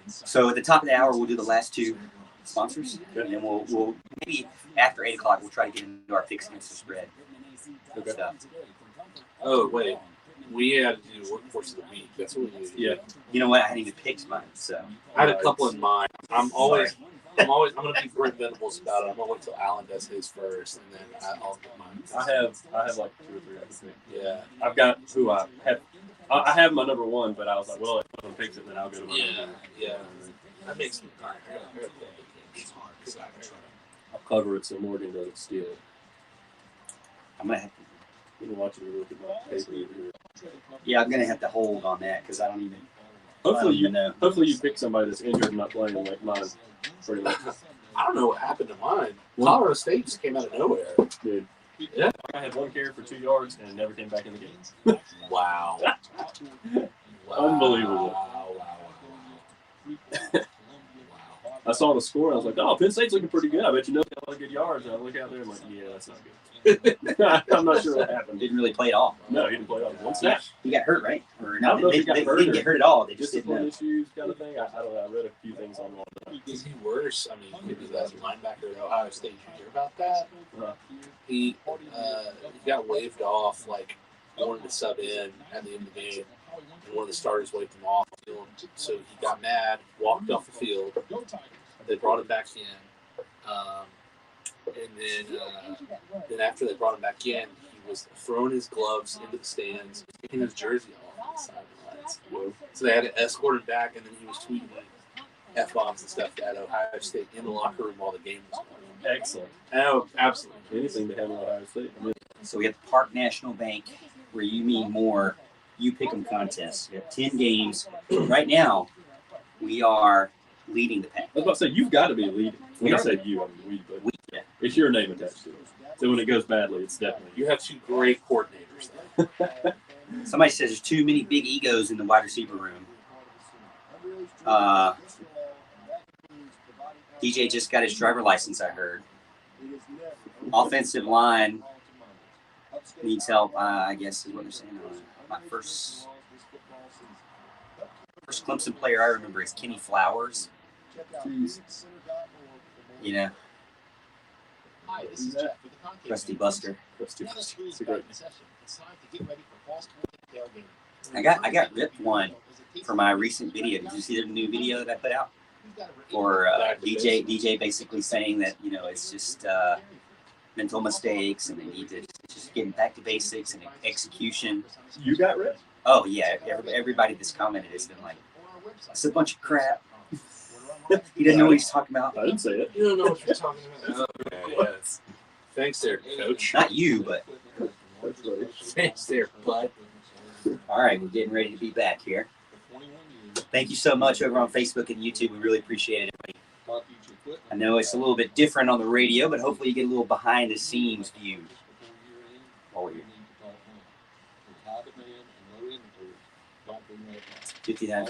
So at the top of the hour, we'll do the last two sponsors, and then we'll maybe after 8 o'clock we'll try to get into our picks against the spread. Okay. Stuff. Oh wait, we had to do workforce of the week. That's what we did. Yeah. You know what? I hadn't even picked mine, so I had a couple in mind. I'm gonna be Brent Venables about it. I'm gonna wait till Alan does his first, and then I'll get mine. I have like 2 or 3 I can think. Yeah. I've got who I have. I have my number one, but I was like, well, if someone picks it, then I'll go to my number. Yeah. That makes me tired. I'll cover it so Morgan doesn't steal it. I'm gonna have to. You can watch it look at my paper here. Yeah, I'm gonna have to hold on that because I don't even. Hopefully you know. Hopefully you pick somebody that's injured and not playing like mine. Pretty much. I don't know what happened to mine. Colorado State just came out of nowhere. Dude. Yeah. I had 1 carry for 2 yards and never came back in the game. Wow. Unbelievable. I saw the score. I was like, oh, Penn State's looking pretty good. I bet you know they got a lot of good yards. And I look out there and I'm like, yeah, that's not good. I'm not sure what happened. Didn't really play at all. No, he didn't play at all. One snap. He got hurt, right? Or I no? don't know if They he got hurt didn't or get hurt at all. They just didn't discipline know. issues kind of thing. I don't know. I read a few things online. Is he worse? I mean, maybe as a linebacker at Ohio State. Did you hear about that? He got waved off, like wanted to sub in at the end of the game, and one of the starters waved him off. So he got mad, walked off the field. They brought him back in, and then after they brought him back in, he was throwing his gloves into the stands, taking his jersey off on the sidelines. So they had to escort him back, and then he was tweeting F-bombs and stuff at Ohio State in the locker room while the game was going on. Excellent. Oh, absolutely. Anything to have in Ohio State. I mean, So we have the Park National Bank, where you mean more, you pick 'em contests. We have 10 games. Right now, we are leading the pack. I was about to say, you've got to be leading. When I say you, I mean we, but Yeah. it's your name attached to it. So when it goes badly, it's definitely You have two great coordinators there. Somebody says there's too many big egos in the wide receiver room. DJ just got his driver license, I heard. Offensive line needs help, I guess is what they're saying. My first Clemson player I remember is Kenny Flowers. You know, Hi, this is Jeff with the Concave. Rusty Buster. Rusty Another Buster. school's It's a great back in session. It's time to get ready for fall sports tailgating. I got ripped one for my recent video. Did you see the new video that I put out? For DJ basically saying that, you know, it's just mental mistakes and they need to just get back to basics and execution. You got ripped? Oh yeah, everybody that's commented has been like, it's a bunch of crap. He doesn't know what he's talking about. I didn't say it. You don't know what you're talking about. Okay, yes. Thanks there, coach. Not you, but Thanks there, bud. all right, we're getting ready to be back here. Thank you so much over on Facebook and YouTube. We really appreciate it. I know it's a little bit different on the radio, but hopefully you get a little behind the scenes view while we're here. 59.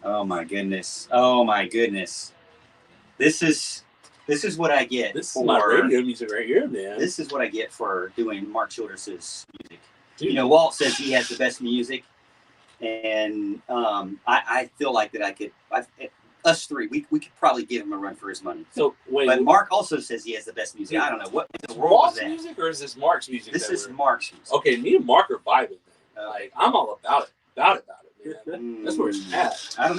Oh my goodness. Oh my goodness. This is what I get This is for my radio music right here, man. This is what I get for doing Mark Childress's music. Dude. You know, Walt says he has the best music, and I feel like that us three, we could probably give him a run for his money. So wait, But Mark also says he has the best music. I don't know what in the world Walt's is that. music or is this Mark's music? This that is we're- Mark's music. Okay, me and Mark are vibing. Like I'm all about it, man. That's where it's at. I don't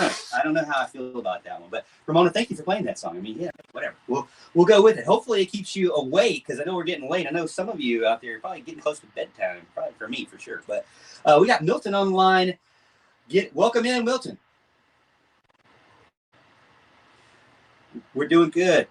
know how I feel about that one. But Ramona, thank you for playing that song. I mean, yeah, whatever. We'll go with it. Hopefully it keeps you awake because I know we're getting late. I know some of you out there are probably getting close to bedtime. Probably for me, for sure. But we got Milton online. Welcome in, Milton. We're doing good.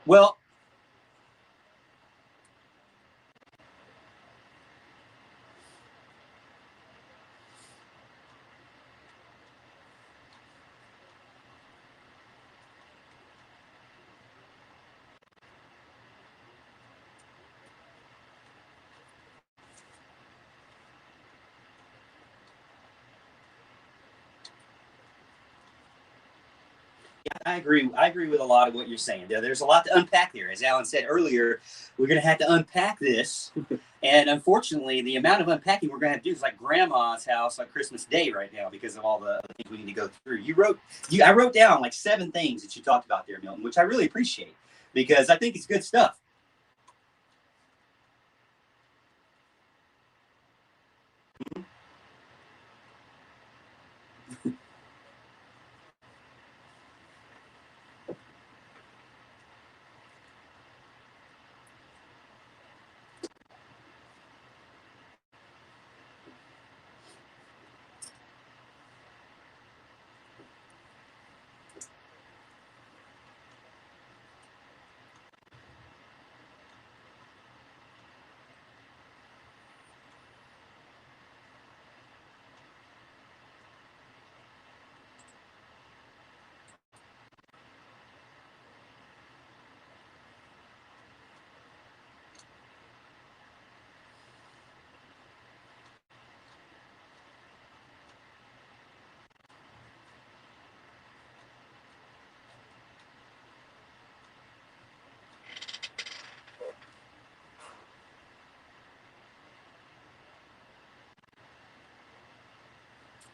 Well, I agree. I agree with a lot of what you're saying. There's a lot to unpack there. As Alan said earlier, we're going to have to unpack this. And unfortunately, the amount of unpacking we're going to have to do is like grandma's house on Christmas Day right now because of all the things we need to go through. I wrote down like 7 things that you talked about there, Milton, which I really appreciate because I think it's good stuff.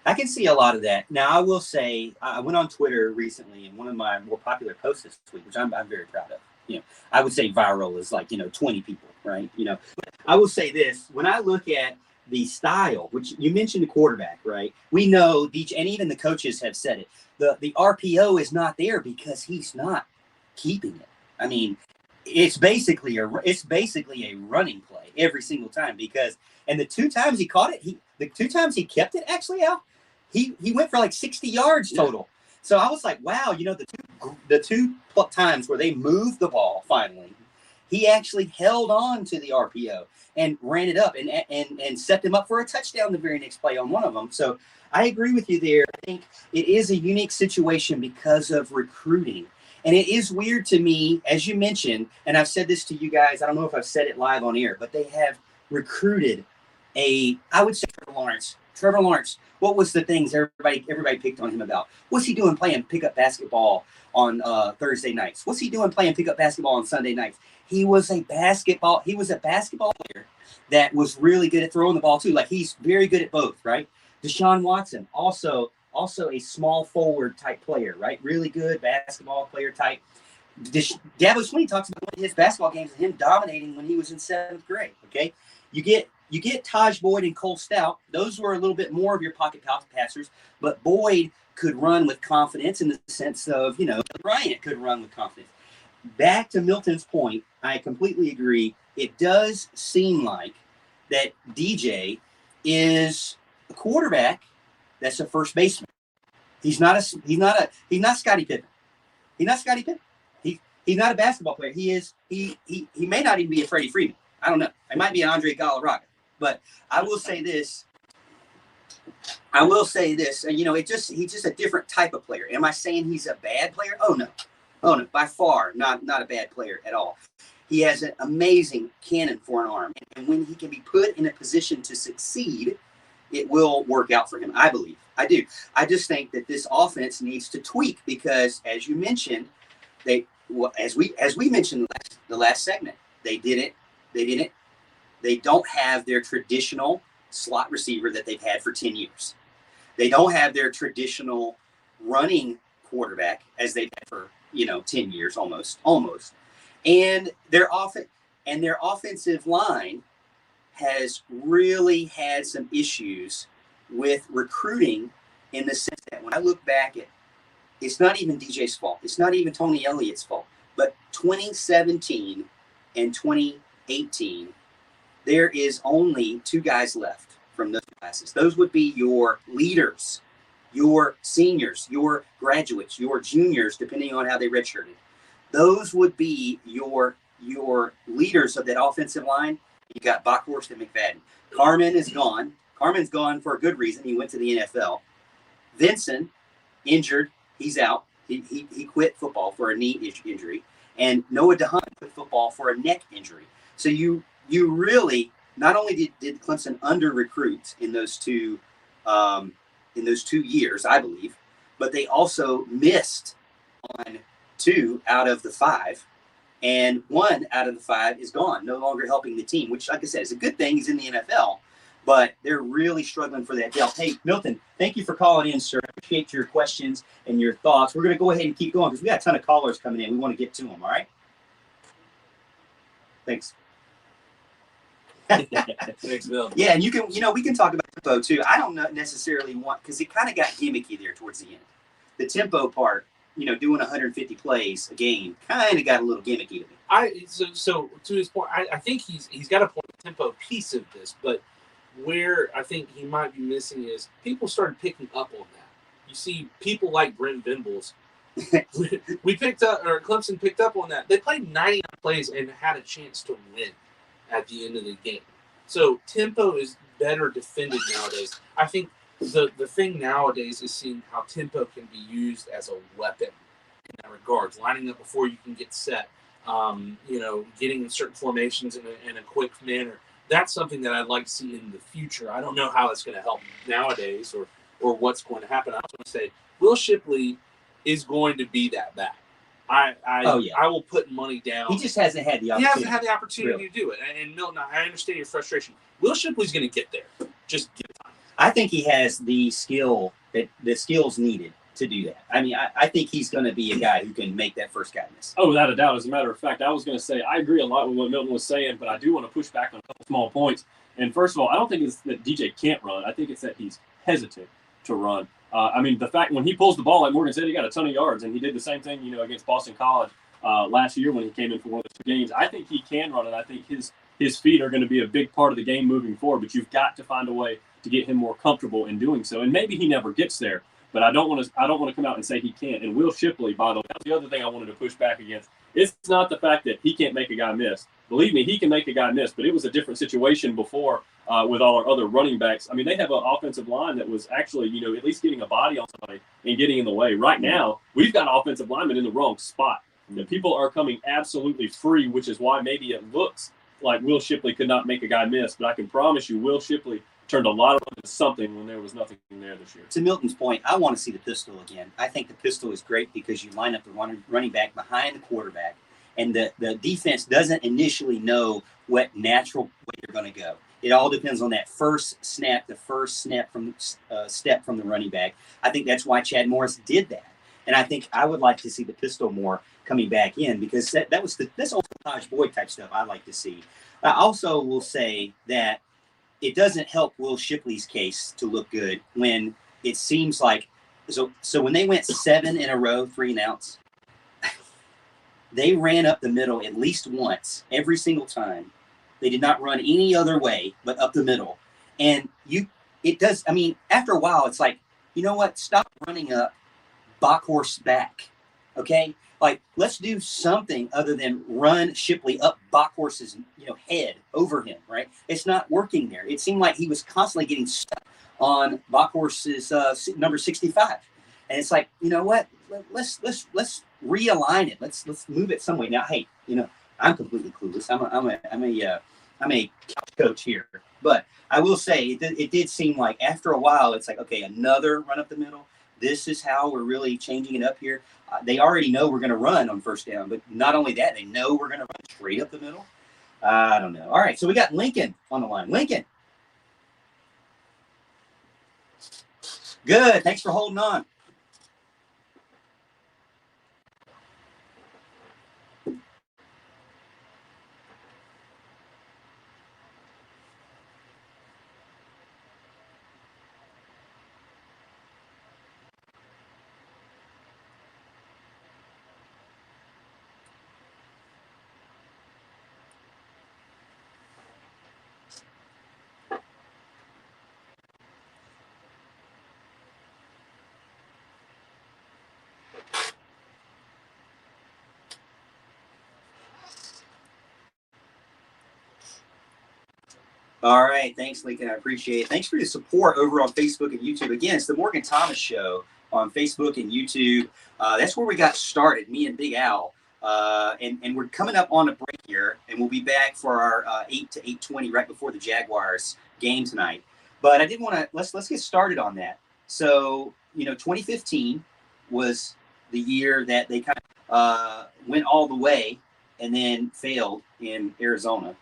I can see a lot of that. Now, I will say, I went on Twitter recently, and one of my more popular posts this week, which I'm very proud of. I would say viral is like 20 people, right? I will say this: when I look at the style, which you mentioned the quarterback, right? We know and even the coaches have said it. The RPO is not there because he's not keeping it. I mean, it's basically a running play every single time and the 2 times he caught it, the 2 times he kept it, actually, Al, he went for like 60 yards total. Yeah. So I was like, wow, the two times where they moved the ball finally, he actually held on to the RPO and ran it up and set them up for a touchdown the very next play on one of them. So I agree with you there. I think it is a unique situation because of recruiting. And it is weird to me, as you mentioned, and I've said this to you guys, I don't know if I've said it live on air, but they have recruited I would say Trevor Lawrence. What was the things everybody picked on him about? What's he doing playing pickup basketball on Thursday nights? What's he doing playing pickup basketball on Sunday nights? He was a basketball player that was really good at throwing the ball too. Like, he's very good at both, right? Deshaun Watson, also a small forward type player, right? Really good basketball player type. Dabo Swinney talks about one of his basketball games and him dominating when he was in 7th grade. Okay, you get Taj Boyd and Cole Stout. Those were a little bit more of your pocket passers, but Boyd could run with confidence in the sense of Bryant could run with confidence. Back to Milton's point, I completely agree. It does seem like that DJ is a quarterback that's a first baseman. He's not Scottie Pippen. He's not Scottie Pippen. He's He's not a basketball player. He is. He may not even be a Freddie Freeman. I don't know. It might be an Andre Galarraga. But I will say this. You know, he's just a different type of player. Am I saying he's a bad player? Oh no, by far not a bad player at all. He has an amazing cannon for an arm, and when he can be put in a position to succeed, it will work out for him. I believe. I do. I just think that this offense needs to tweak because, as you mentioned, as we mentioned the last segment, they don't have their traditional slot receiver that they've had for 10 years. They don't have their traditional running quarterback as they've had for 10 years almost. And their offensive line has really had some issues with recruiting in the sense that when I look back at, it's not even DJ's fault. It's not even Tony Elliott's fault. But 2017 and 2018, there is only 2 guys left from those classes. Those would be your leaders, your seniors, your graduates, your juniors, depending on how they redshirted. Those would be your leaders of that offensive line. You got Bockhorst and McFadden. Carmen is gone. Carmen's gone for a good reason. He went to the NFL. Vincent, injured. He's out. He quit football for a knee injury. And Noah DeHunt quit football for a neck injury. So you really, not only did Clemson under recruit in those two years, I believe, but they also missed on 2 out of the 5, and 1 out of the 5 is gone, no longer helping the team, which, like I said, is a good thing. He's in the NFL, but they're really struggling for that depth. Hey, Milton, thank you for calling in, sir. I appreciate your questions and your thoughts. We're going to go ahead and keep going because we got a ton of callers coming in. We want to get to them, all right? Thanks. Thanks, Bill. Yeah, and we can talk about tempo too. I don't necessarily want, because it kind of got gimmicky there towards the end. The tempo part, doing 150 plays a game kind of got a little gimmicky to me. So to his point, I think he's got a point of tempo piece of this, but where I think he might be missing is people started picking up on that. You see people like Brent Venables. Clemson picked up on that. They played 99 plays and had a chance to win at the end of the game. So tempo is better defended nowadays. I think the thing nowadays is seeing how tempo can be used as a weapon in that regard. Lining up before you can get set, getting in certain formations in a quick manner. That's something that I'd like to see in the future. I don't know how it's going to help nowadays or what's going to happen. I was going to say Will Shipley is going to be that back. I will put money down. He just hasn't had the opportunity. He hasn't had the opportunity to do it. And Milton, I understand your frustration. Will Shipley's going to get there. Just give time. I think he has the skills needed to do that. I mean, I think he's going to be a guy who can make that first guy miss. Oh, without a doubt. As a matter of fact, I was going to say I agree a lot with what Milton was saying, but I do want to push back on a couple small points. And first of all, I don't think it's that DJ can't run. I think it's that he's hesitant to run. The fact when he pulls the ball, like Morgan said, he got a ton of yards, and he did the same thing, against Boston College last year when he came in for one of the 2 games. I think he can run, and I think his feet are going to be a big part of the game moving forward. But you've got to find a way to get him more comfortable in doing so. And maybe he never gets there, but I don't want to come out and say he can't. And Will Shipley, by the way, that's the other thing I wanted to push back against. It's not the fact that he can't make a guy miss. Believe me, he can make a guy miss, but it was a different situation before with all our other running backs. I mean, they have an offensive line that was actually, at least getting a body on somebody and getting in the way. Right now, we've got offensive linemen in the wrong spot. And people are coming absolutely free, which is why maybe it looks like Will Shipley could not make a guy miss. But I can promise you, Will Shipley turned a lot of into something when there was nothing there this year. To Milton's point, I want to see the pistol again. I think the pistol is great because you line up the running back behind the quarterback, and the defense doesn't initially know what natural way they're going to go. It all depends on that first snap, step from the running back. I think that's why Chad Morris did that. And I think I would like to see the pistol more coming back in because that's also Taj Boyd type stuff I like to see. I also will say that it doesn't help Will Shipley's case to look good when it seems like so when they went 7 in a row, 3 and outs, they ran up the middle at least once every single time. They did not run any other way but up the middle. And after a while, it's like, you know what? Stop running up Bockhorst's back. Okay, like let's do something other than run Shipley up Bockhorse's head over him. Right? It's not working there. It seemed like he was constantly getting stuck on Bockhorse's number 65, and it's like, you know what? Let's realign it. Let's move it some way. Now, hey, I'm completely clueless. I'm a couch coach here, but I will say it did seem like after a while it's like, okay, another run up the middle. This is how we're really changing it up here. They already know we're going to run on first down, but not only that, they know we're going to run straight up the middle. I don't know. All right, so we got Lincoln on the line. Lincoln. Good. Thanks for holding on. All right. Thanks, Lincoln. I appreciate it. Thanks for your support over on Facebook and YouTube. Again, it's the Morgan Thomas Show on Facebook and YouTube. That's where we got started, me and Big Al. And we're coming up on a break here, and we'll be back for our 8 to 8:20 right before the Jaguars game tonight. But I did want to let's get started on that. So 2015 was the year that they kind of went all the way and then failed in Arizona.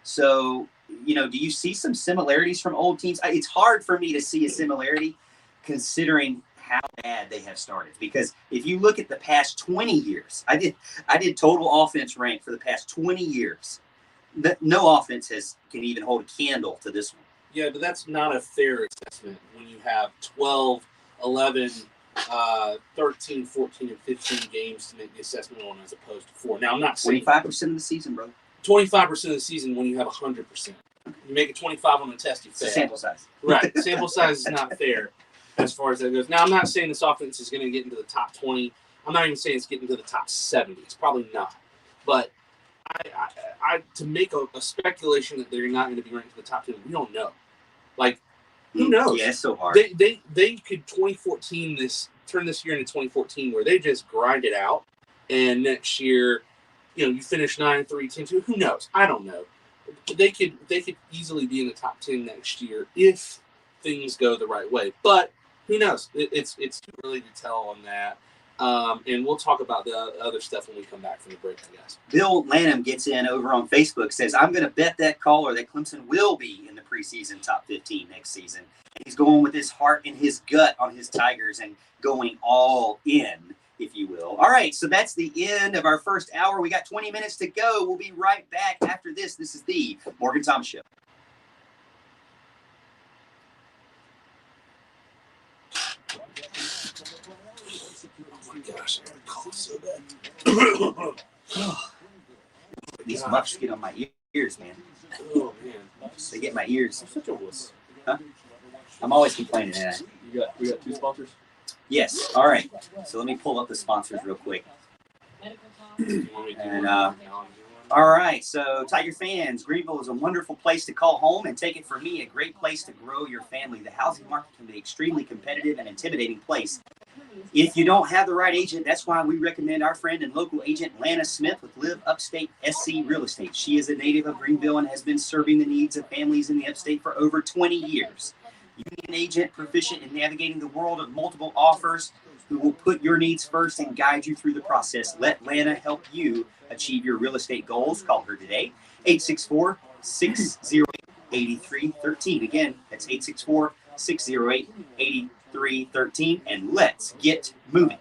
So do you see some similarities from old teams? It's hard for me to see a similarity considering how bad they have started. Because if you look at the past 20 years, I did total offense rank for the past 20 years. No offense can even hold a candle to this one. Yeah, but that's not a fair assessment when you have 12, 11, 13, 14, and 15 games to make the assessment on as opposed to 4. Now, I'm not saying 25% of the season, brother. 25% of the season when you have 100%. You make it 25 on the test, you fail. Sample size. Right. Sample size is not fair as far as that goes. Now, I'm not saying this offense is going to get into the top 20. I'm not even saying it's getting into the top 70. It's probably not. But I to make a speculation that they're not going to be ranked in the top 10, we don't know. Like, who knows? Yeah, it's so hard. They could turn this year into 2014 where they just grind it out, and next year, you finish 9-3, 10-2. Who knows? I don't know. They could easily be in the top 10 next year if things go the right way. But who knows? It's too early to tell on that. And we'll talk about the other stuff when we come back from the break, I guess. Bill Lanham gets in over on Facebook, says, I'm going to bet that caller that Clemson will be in the preseason top 15 next season. And he's going with his heart and his gut on his Tigers and going all in, if you will. All right, so that's the end of our first hour. We got 20 minutes to go. We'll be right back after this. This is the Morgan Thomas Show. Oh my gosh, I cough so bad. These muffs get on my ears, man. Oh man, They get my ears. I'm such a wuss. Huh? I'm always complaining that. We got 2 sponsors. Yes. All right. So let me pull up the sponsors real quick. And all right. So Tiger fans, Greenville is a wonderful place to call home, and take it from me, a great place to grow your family. The housing market can be an extremely competitive and intimidating place. If you don't have the right agent, that's why we recommend our friend and local agent, Lana Smith with Live Upstate SC Real Estate. She is a native of Greenville and has been serving the needs of families in the upstate for over 20 years. You need an agent proficient in navigating the world of multiple offers who will put your needs first and guide you through the process. Let Lana help you achieve your real estate goals. Call her today, 864-608-8313. Again, that's 864-608-8313. And let's get moving.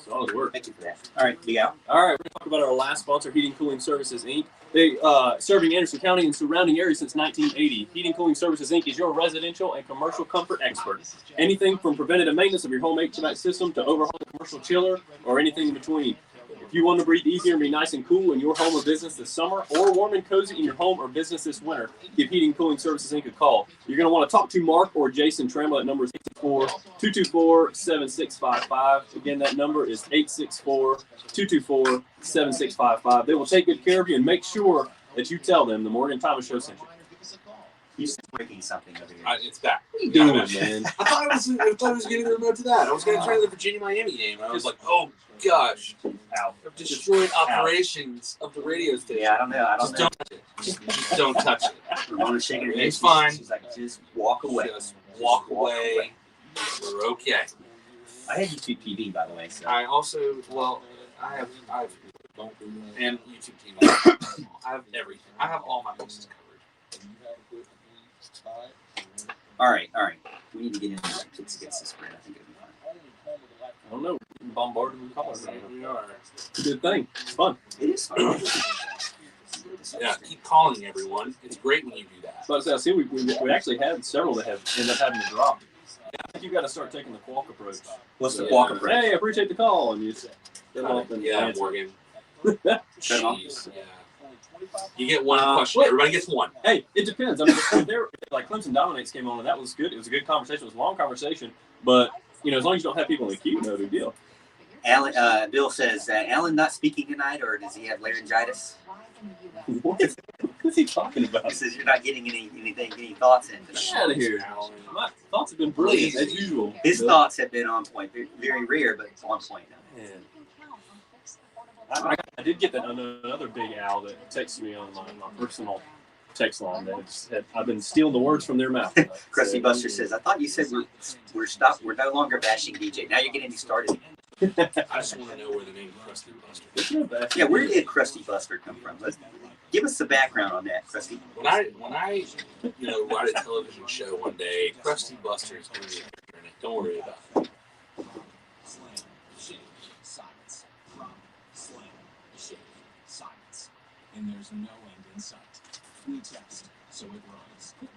Solid work. Thank you for that. All right, Big Al. All right, we're going to talk about our last sponsor, Heating Cooling Services, Inc. They serving Anderson County and surrounding areas since 1980. Heating Cooling Services, Inc. is your residential and commercial comfort expert. Anything from preventative maintenance of your home HVAC system to overhaul the commercial chiller or anything in between. Your If you want to breathe easier and be nice and cool in your home or business this summer, or warm and cozy in your home or business this winter, give Heating and Cooling Services Inc. a call. You're going to want to talk to Mark or Jason Trammell. That number is 864-224-7655. Again, that number is 864-224-7655. They will take good care of you and make sure that you tell them the Morgan Thomas Show sent you. You're still breaking something over here. It's back. What are you doing, man? I thought I was getting the remote to that. I was going to try the Virginia-Miami game. And I was like, oh, gosh. Ow. I've destroyed operations of the radio station. Yeah, I don't know. Just don't touch it. Just don't touch it. Ramona's shaking her head. It's fine. She's like, just walk away. Just walk away. We're okay. I had YouTube TV, by the way. So. I also, I have and YouTube TV. I have everything. I have all my bases covered. All right. We need to get into the picks against the spread. I think it'll be fun. I don't know. We're bombarded with callers. We are. It's a good thing. It's fun. It is fun. Yeah, keep calling everyone. It's great when you do that. But I see we actually had several that have ended up having to drop. I think you've got to start taking the Qualk approach. What's the Qualk approach? Hey, I appreciate the call. And you get them off and answer. Morgan. Jeez. Yeah. You get one question. Everybody gets one. Hey, it depends. I mean, like Clemson Dominates came on, and that was good. It was a good conversation. It was a long conversation. But, as long as you don't have people in the queue, no big deal. Alan, Bill says, Alan not speaking tonight, or does he have laryngitis? What's he talking about? He says you're not getting any thoughts in tonight. Get out of here. My thoughts have been brilliant, as usual. His thoughts have been on point. Very rare, but on point. Yeah. I did get another big owl that texted me on my personal text line that I've been stealing the words from their mouth. Krusty Buster says, I thought you said we're stopped. We're no longer bashing DJ. Now you're getting me started. I just want to know where the name Krusty Buster is. Yeah, where did Krusty Buster come from? Give us the background on that, Krusty. When I write a television show one day, Krusty Buster is going to be a character in it. Don't worry about it. And there's no end in sight. We test, so it runs. The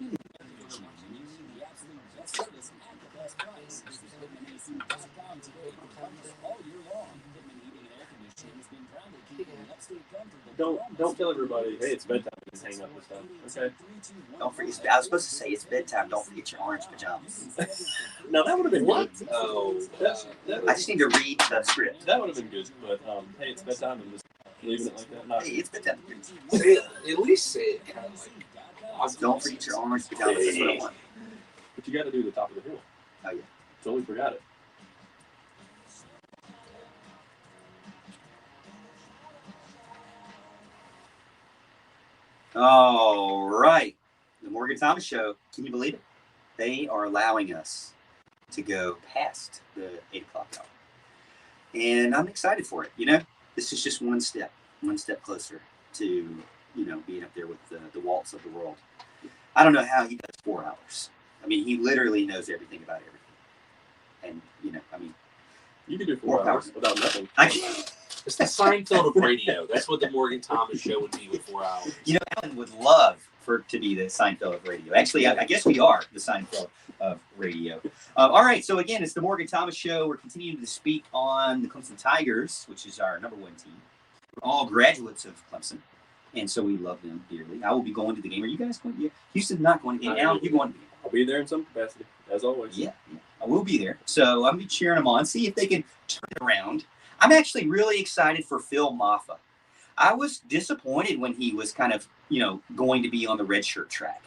absolute best service at the best price. Visit HitmanAC.com today for coverage all year long. Hitman Heating and Air Conditioning has been proudly keeping an upstate comfortable. Don't tell everybody, hey, it's bedtime. Just hang up this stuff. Okay. Don't forget. I was supposed to say it's bedtime. Don't forget your orange pajamas. No, that would have been What? good. Oh, I just need to read the script. That would have been good. But hey, it's bedtime and just leaving it like that. Not, Hey, it's bedtime. at least say it kind of like. Don't forget your orange pajamas. That's what I want. but you got to do the top of the hill. Oh yeah. Totally forgot it. All right. The Morgan Thomas Show. Can you believe it? They are allowing us to go past the 8 o'clock hour. And I'm excited for it. This is just one step closer to, being up there with the Waltz of the world. I don't know how he does 4 hours. I mean, he literally knows everything about everything. And, You can do 4 hours without nothing. I can't. It's the Seinfeld of radio. That's what the Morgan Thomas Show would be with 4 hours. Alan would love to be the Seinfeld of radio. Actually, I guess we are the Seinfeld of radio. All right, so again, it's the Morgan Thomas Show. We're continuing to speak on the Clemson Tigers, which is our #1 team. We're all graduates of Clemson, and so we love them dearly. I will be going to the game. Are you guys going? Yeah. Houston's not going to the game. Alan, you going to the game? I'll be there in some capacity, as always. Yeah, I will be there. So I'm going to be cheering them on, see if they can turn it around. I'm actually really excited for Phil Maffa. I was disappointed when he was kind of, going to be on the red shirt track.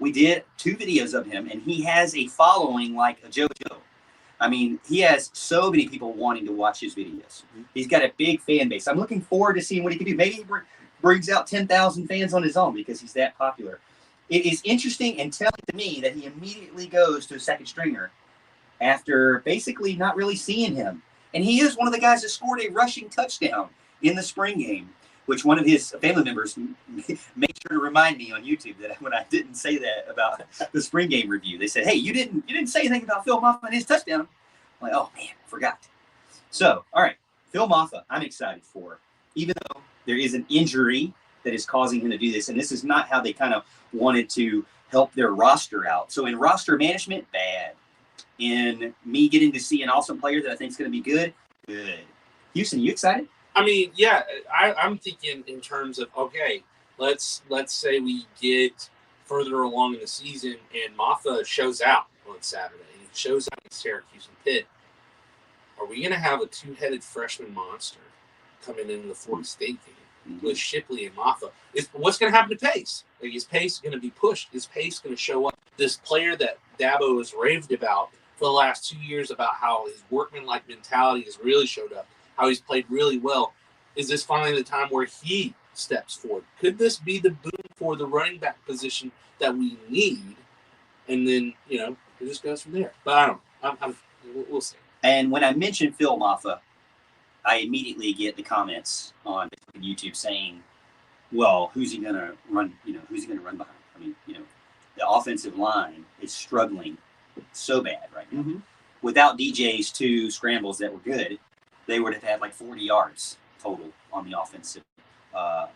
We did 2 videos of him, and he has a following like a JoJo. I mean, he has so many people wanting to watch his videos. He's got a big fan base. I'm looking forward to seeing what he can do. Maybe he brings out 10,000 fans on his own because he's that popular. It is interesting and telling to me that he immediately goes to a second stringer after basically not really seeing him. And he is one of the guys that scored a rushing touchdown in the spring game, which one of his family members made sure to remind me on YouTube that when I didn't say that about the spring game review. They said, hey, you didn't say anything about Phil Maffa and his touchdown. I'm like, oh, man, I forgot. So, all right, Phil Maffa, I'm excited for. Even though there is an injury that is causing him to do this, and this is not how they kind of wanted to help their roster out. So in roster management, bad. In me getting to see an awesome player that I think is going to be good, good. Houston, you excited? I mean, yeah, I'm thinking in terms of, okay, let's say we get further along in the season and Maffa shows out on Saturday. He shows out in Syracuse and Pitt. Are we going to have a two-headed freshman monster coming into the Florida State game with Shipley and Maffa? What's going to happen to Pace? Like, is Pace going to be pushed? Is Pace going to show up? This player that Dabo has raved about for the last 2 years about how his workman-like mentality has really showed up, how he's played really well. Is this finally the time where he steps forward? Could this be the boom for the running back position that we need? And then, it just goes from there. But I don't know. We'll see. And when I mention Phil Maffa, I immediately get the comments on YouTube saying, well, who's he going to run? Who's he going to run behind? I mean, the offensive line is struggling so bad right now. Mm-hmm. Without DJ's 2 scrambles that were good, they would have had like 40 yards total on the offensive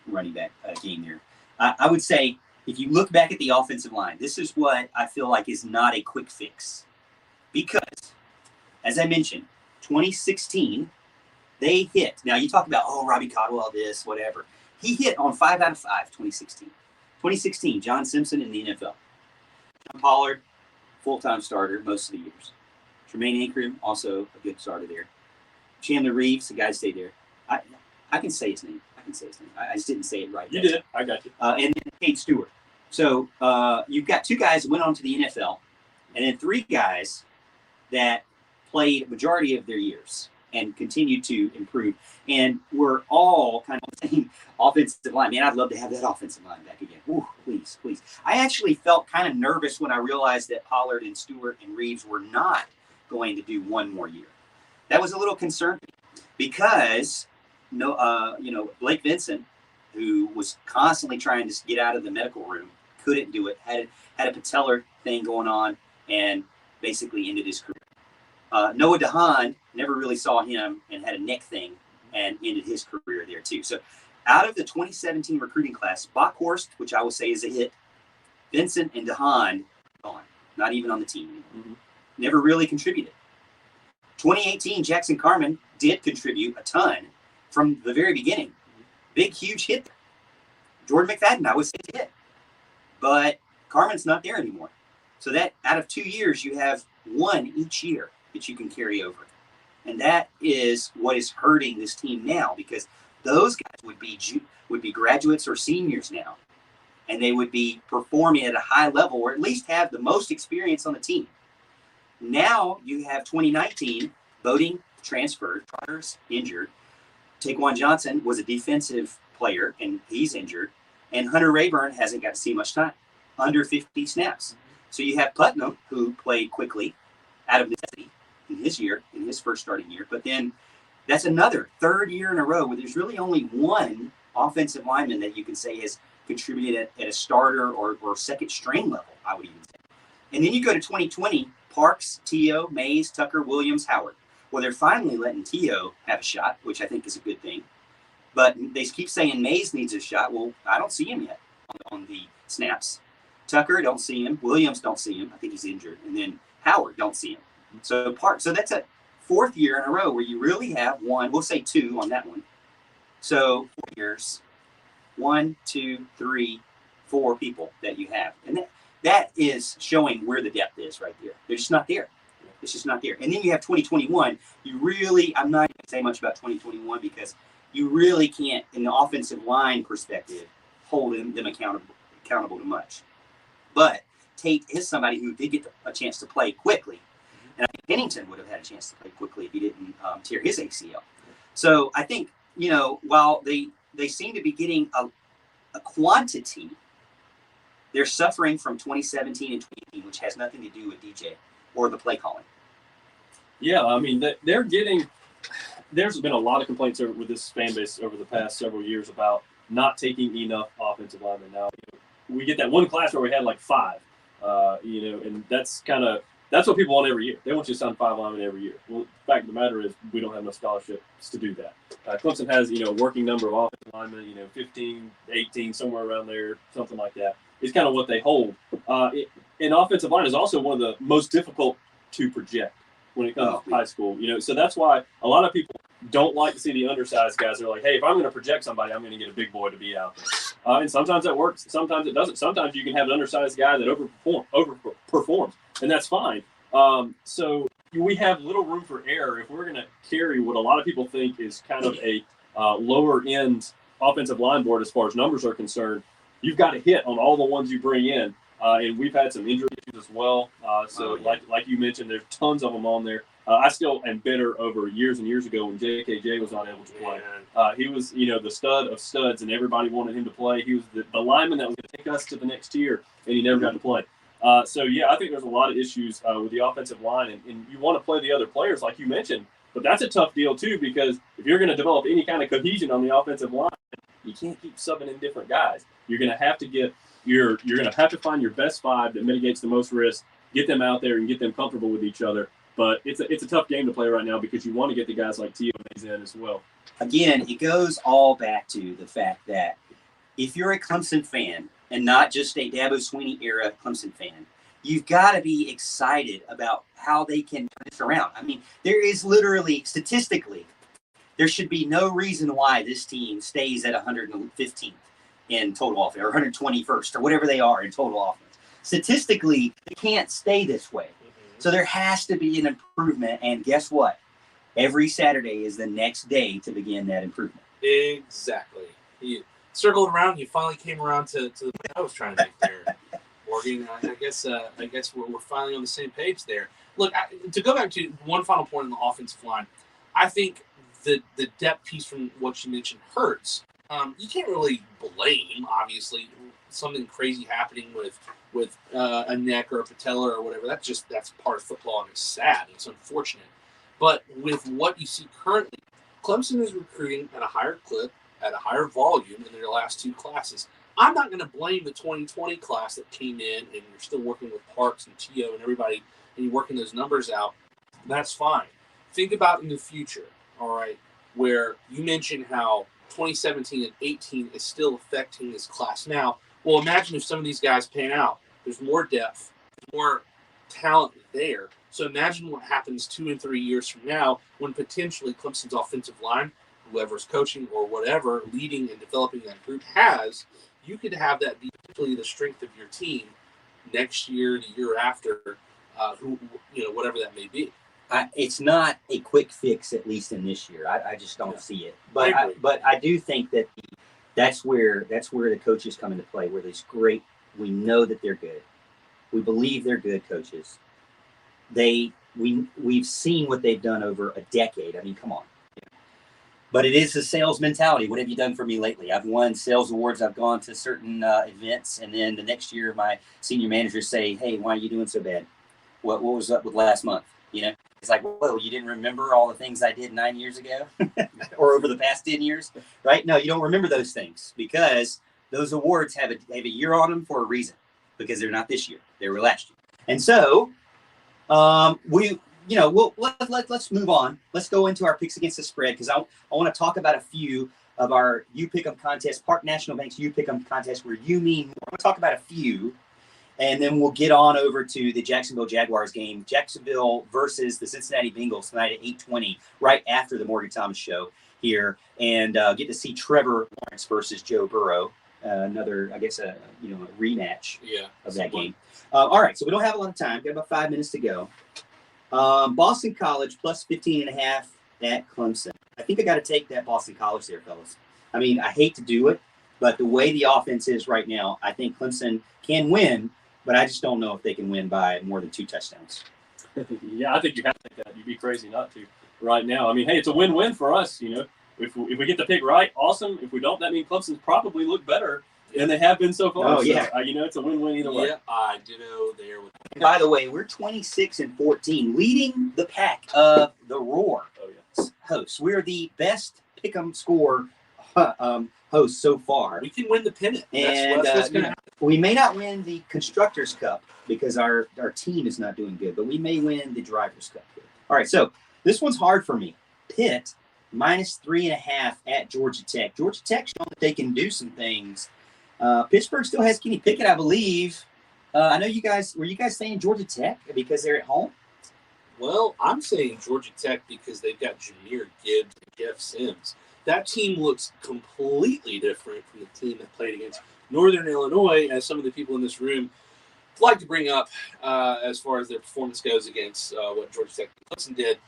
running back game there. I would say, if you look back at the offensive line, this is what I feel like is not a quick fix. Because, as I mentioned, 2016, they hit. Now, you talk about, Robbie Caldwell, this, whatever. He hit on 5 out of 5, 2016. 2016, John Simpson in the NFL. John Pollard, full-time starter most of the years. Tremaine Ankrum, also a good starter there. Chandler Reeves, the guy who stayed there. I can say his name. I just didn't say it right. You did. I got you. And then Cade Stewart. So you've got 2 guys that went on to the NFL, and then 3 guys that played majority of their years and continued to improve. And we're all kind of saying offensive line. Man, I'd love to have that offensive line back again. Ooh, please. I actually felt kind of nervous when I realized that Pollard and Stewart and Reeves were not going to do one more year. That was a little concerning because Blake Vincent, who was constantly trying to get out of the medical room, couldn't do it, had a patellar thing going on, and basically ended his career. Noah DeHaan, never really saw him, and had a neck thing and ended his career there too. So out of the 2017 recruiting class, Bockhorst, which I will say is a hit, Vincent and DeHaan gone, not even on the team anymore. Mm-hmm. Never really contributed. 2018, Jackson Carman did contribute a ton from the very beginning. Big, huge hit there. Jordan McFadden, I would say, is a hit. But Carman's not there anymore. So that out of 2 years, you have 1 each year that you can carry over. And that is what is hurting this team now, because those guys would be graduates or seniors now. And they would be performing at a high level, or at least have the most experience on the team. Now you have 2019, Boating transferred, Trotter's injured. Taquan Johnson was a defensive player, and he's injured. And Hunter Rayburn hasn't got to see much time, under 50 snaps. So you have Putnam, who played quickly out of necessity in his first starting year. But then that's another 3rd year in a row where there's really only 1 offensive lineman that you can say has contributed at a starter or second string level, I would even say. And then you go to 2020, Parks, T.O., Mays, Tucker, Williams, Howard. Well, they're finally letting T.O. have a shot, which I think is a good thing. But they keep saying Mays needs a shot. Well, I don't see him yet on the snaps. Tucker, don't see him. Williams, don't see him. I think he's injured. And then Howard, don't see him. So that's a 4th year in a row where you really have 1, we'll say 2 on that one. So 4 years, 1, 2, 3, 4 people that you have. And that is showing where the depth is right there. They're just not there. It's just not there. And then you have 2021. I'm not going to say much about 2021 because you really can't, in the offensive line perspective, hold them accountable to much. But Tate is somebody who did get a chance to play quickly. And I think Pennington would have had a chance to play quickly if he didn't tear his ACL. So I think, while they seem to be getting a quantity, they're suffering from 2017 and 2018, which has nothing to do with DJ or the play calling. Yeah, I mean, there's been a lot of complaints with this fan base over the past several years about not taking enough offensive linemen. Now, we get that one class where we had like 5, and that's what people want every year. They want you to sign 5 linemen every year. Well, the fact of the matter is we don't have enough scholarships to do that. Clemson has, a working number of offensive linemen, 15, 18, somewhere around there, something like that. It's kind of what they hold. And offensive line is also one of the most difficult to project when it comes to high school. So that's why a lot of people don't like to see the undersized guys. They're like, hey, if I'm going to project somebody, I'm going to get a big boy to be out there. And sometimes that works. Sometimes it doesn't. Sometimes you can have an undersized guy that overperforms, and that's fine. So we have little room for error if we're going to carry what a lot of people think is kind of a lower end offensive line board as far as numbers are concerned. You've got to hit on all the ones you bring in, and we've had some injury issues as well. Like you mentioned, there's tons of them on there. I still am bitter over years and years ago when JKJ was not able to play. He was, the stud of studs, and everybody wanted him to play. He was the lineman that was going to take us to the next tier, and he never got to play. I think there's a lot of issues with the offensive line, and you want to play the other players, like you mentioned. But that's a tough deal, too, because if you're going to develop any kind of cohesion on the offensive line, you can't keep subbing in different guys. You're going to have to you're going to have to find your best five that mitigates the most risk, get them out there and get them comfortable with each other. But it's a tough game to play right now because you want to get the guys like Tio in as well. Again, it goes all back to the fact that if you're a Clemson fan and not just a Dabo Swinney era Clemson fan, you've got to be excited about how they can turn this around. I mean, there is literally, statistically, there should be no reason why this team stays at 115th in total offense or 121st or whatever they are in total offense. Statistically, it can't stay this way. So there has to be an improvement, and guess what? Every Saturday is the next day to begin that improvement. Exactly. You circled around. You finally came around to the point I was trying to make there, Morgan. I guess we're finally on the same page there. Look, to go back to one final point on the offensive line, I think the depth piece from what you mentioned hurts. You can't really blame, obviously, something crazy happening with a neck or a patella or whatever. That's part of football, and it's sad. It's unfortunate. But with what you see currently, Clemson is recruiting at a higher clip, at a higher volume in their last two classes. I'm not going to blame the 2020 class that came in, and you're still working with Parks and Tio and everybody, and you're working those numbers out. That's fine. Think about in the future, all right, where you mentioned how 2017 and 18 is still affecting this class now. Well, imagine if some of these guys pan out. There's more depth, more talent there. So imagine what happens 2 and 3 years from now when potentially Clemson's offensive line, whoever's coaching or whatever, leading and developing that group has, you could have that be particularly the strength of your team next year, the year after, whatever that may be. It's not a quick fix, at least in this year. I just don't see it. But I do think that that's where the coaches come into play, where there's great. We know that they're good. We believe they're good coaches. We've seen what they've done over a decade. I mean, come on. But it is a sales mentality. What have you done for me lately? I've won sales awards. I've gone to certain events, and then the next year, my senior managers say, "Hey, why are you doing so bad? What was up with last month?" It's like, whoa, you didn't remember all the things I did 9 years ago or over the past 10 years, right? No, you don't remember those things because those awards have a year on them for a reason, because they're not this year. They were last year. And so let's move on. Let's go into our picks against the spread, because I want to talk about a few of our You Pick 'em contest, Park National Bank's You Pick 'em contest, where you mean more. I'm going to talk about a few. And then we'll get on over to the Jacksonville Jaguars game, Jacksonville versus the Cincinnati Bengals tonight at 8:20, right after the Morgan Thomas show here, and get to see Trevor Lawrence versus Joe Burrow, another, I guess, a rematch of that game. All right, so we don't have a lot of time. Got about 5 minutes to go. Boston College plus 15.5 at Clemson. I think I got to take that Boston College there, fellas. I mean, I hate to do it, but the way the offense is right now, I think Clemson can win. But I just don't know if they can win by more than 2 touchdowns. Yeah, I think you have to take that. You'd be crazy not to right now. I mean, hey, it's a win-win for us. If we get the pick right, awesome. If we don't, that means Clemson's probably look better than they have been so far. Oh, yeah. So, it's a win-win either way. Yeah, I do know there. By the way, we're 26-14, leading the pack of the Roar hosts. We're the best pick-em score hosts so far. We can win the pennant. And that's what's going to happen. We may not win the Constructors' Cup because our team is not doing good, but we may win the Drivers' Cup. All right, so this one's hard for me. Pitt minus 3.5 at Georgia Tech. Georgia Tech showing that they can do some things. Pittsburgh still has Kenny Pickett, I believe. I know were you guys saying Georgia Tech because they're at home? Well, I'm saying Georgia Tech because they've got Jahmyr Gibbs and Jeff Sims. That team looks completely different from the team that played against Northern Illinois, as some of the people in this room like to bring up as far as their performance goes against what Georgia Tech and Clemson did.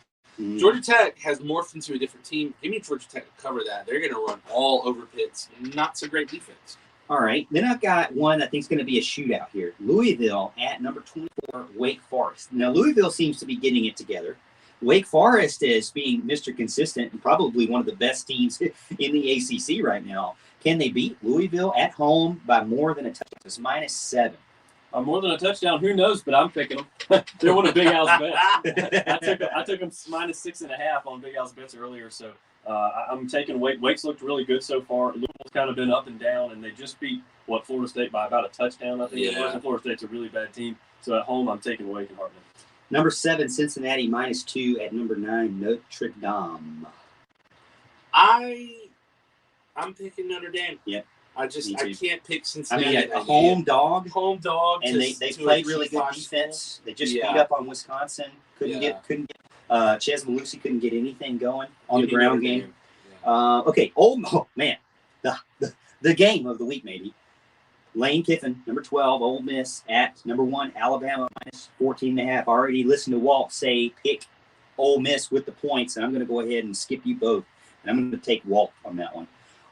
Georgia Tech has morphed into a different team. Give me Georgia Tech to cover that. They're going to run all over Pitt's not so great defense. All right. Then I've got one I think is going to be a shootout here. Louisville at number 24, Wake Forest. Now, Louisville seems to be getting it together. Wake Forest is being Mr. Consistent and probably one of the best teams in the ACC right now. Can they beat Louisville at home by more than a touchdown? It's -7. More than a touchdown, who knows? But I'm picking them. They're one of Big Al's bets. I took them -6.5 on Big Al's bets earlier, so I'm taking Wake. Wake's looked really good so far. Louisville's kind of been up and down, and they just beat Florida State by about a touchdown. I think it was. And Florida State's a really bad team, so at home I'm taking Wake and Hartman. Number 7, Cincinnati -2 at number 9, Notre Dame. I'm picking Notre Dame. Yep. I can't pick Cincinnati. I mean, a home dog, and they played really good defense. They just beat up on Wisconsin. Couldn't get. Ches Malusi couldn't get anything going on the ground game. Yeah. Okay, the game of the week maybe. Lane Kiffin, number 12, Ole Miss at number 1, Alabama -14.5. Already listened to Walt say pick Ole Miss with the points, and I'm going to go ahead and skip you both, and I'm going to take Walt on that one.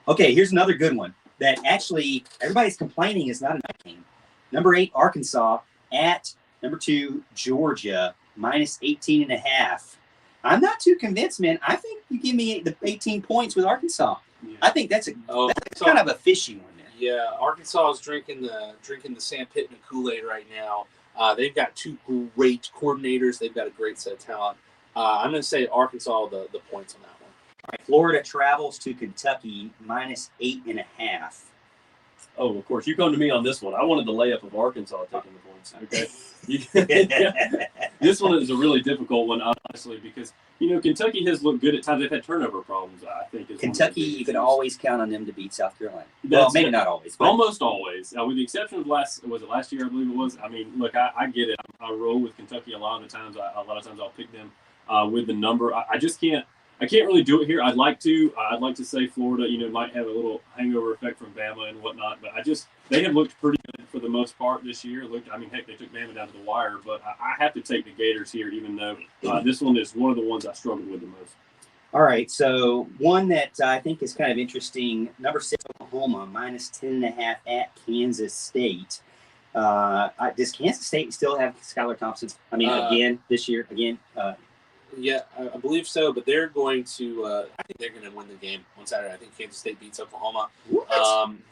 Okay, here's another good one that actually everybody's complaining is not a night game. Number 8, Arkansas at number 2, Georgia -18.5. I'm not too convinced, man. I think you give me the 18 points with Arkansas. Yeah. I think that's kind of a fishy one. Yeah, Arkansas is drinking the Sam Pittman Kool-Aid right now. They've got 2 great coordinators. They've got a great set of talent. I'm going to say Arkansas the points on that one. All right, Florida travels to Kentucky -8.5. Oh, of course. You come to me on this one. I wanted the layup of Arkansas taking the points. Okay. This one is a really difficult one, honestly, because Kentucky has looked good at times. They've had turnover problems, I think. Kentucky, you can always count on them to beat South Carolina. Well, maybe not always. But. Almost always. With the exception of last year, I believe it was? I mean, look, I get it. I roll with Kentucky a lot of times. I'll pick them with the number. I just can't. I can't really do it here. I'd like to say Florida, might have a little hangover effect from Bama and whatnot, but they have looked pretty good for the most part this year. Heck, they took Bama down to the wire, but I have to take the Gators here, even though this one is one of the ones I struggled with the most. All right, so one that I think is kind of interesting, number 6, Oklahoma, -10.5 at Kansas State. Does Kansas State still have Skylar Thompson? I mean, this year? Yeah, I believe so, but they're going to I think they're going to win the game on Saturday. I think Kansas State beats Oklahoma.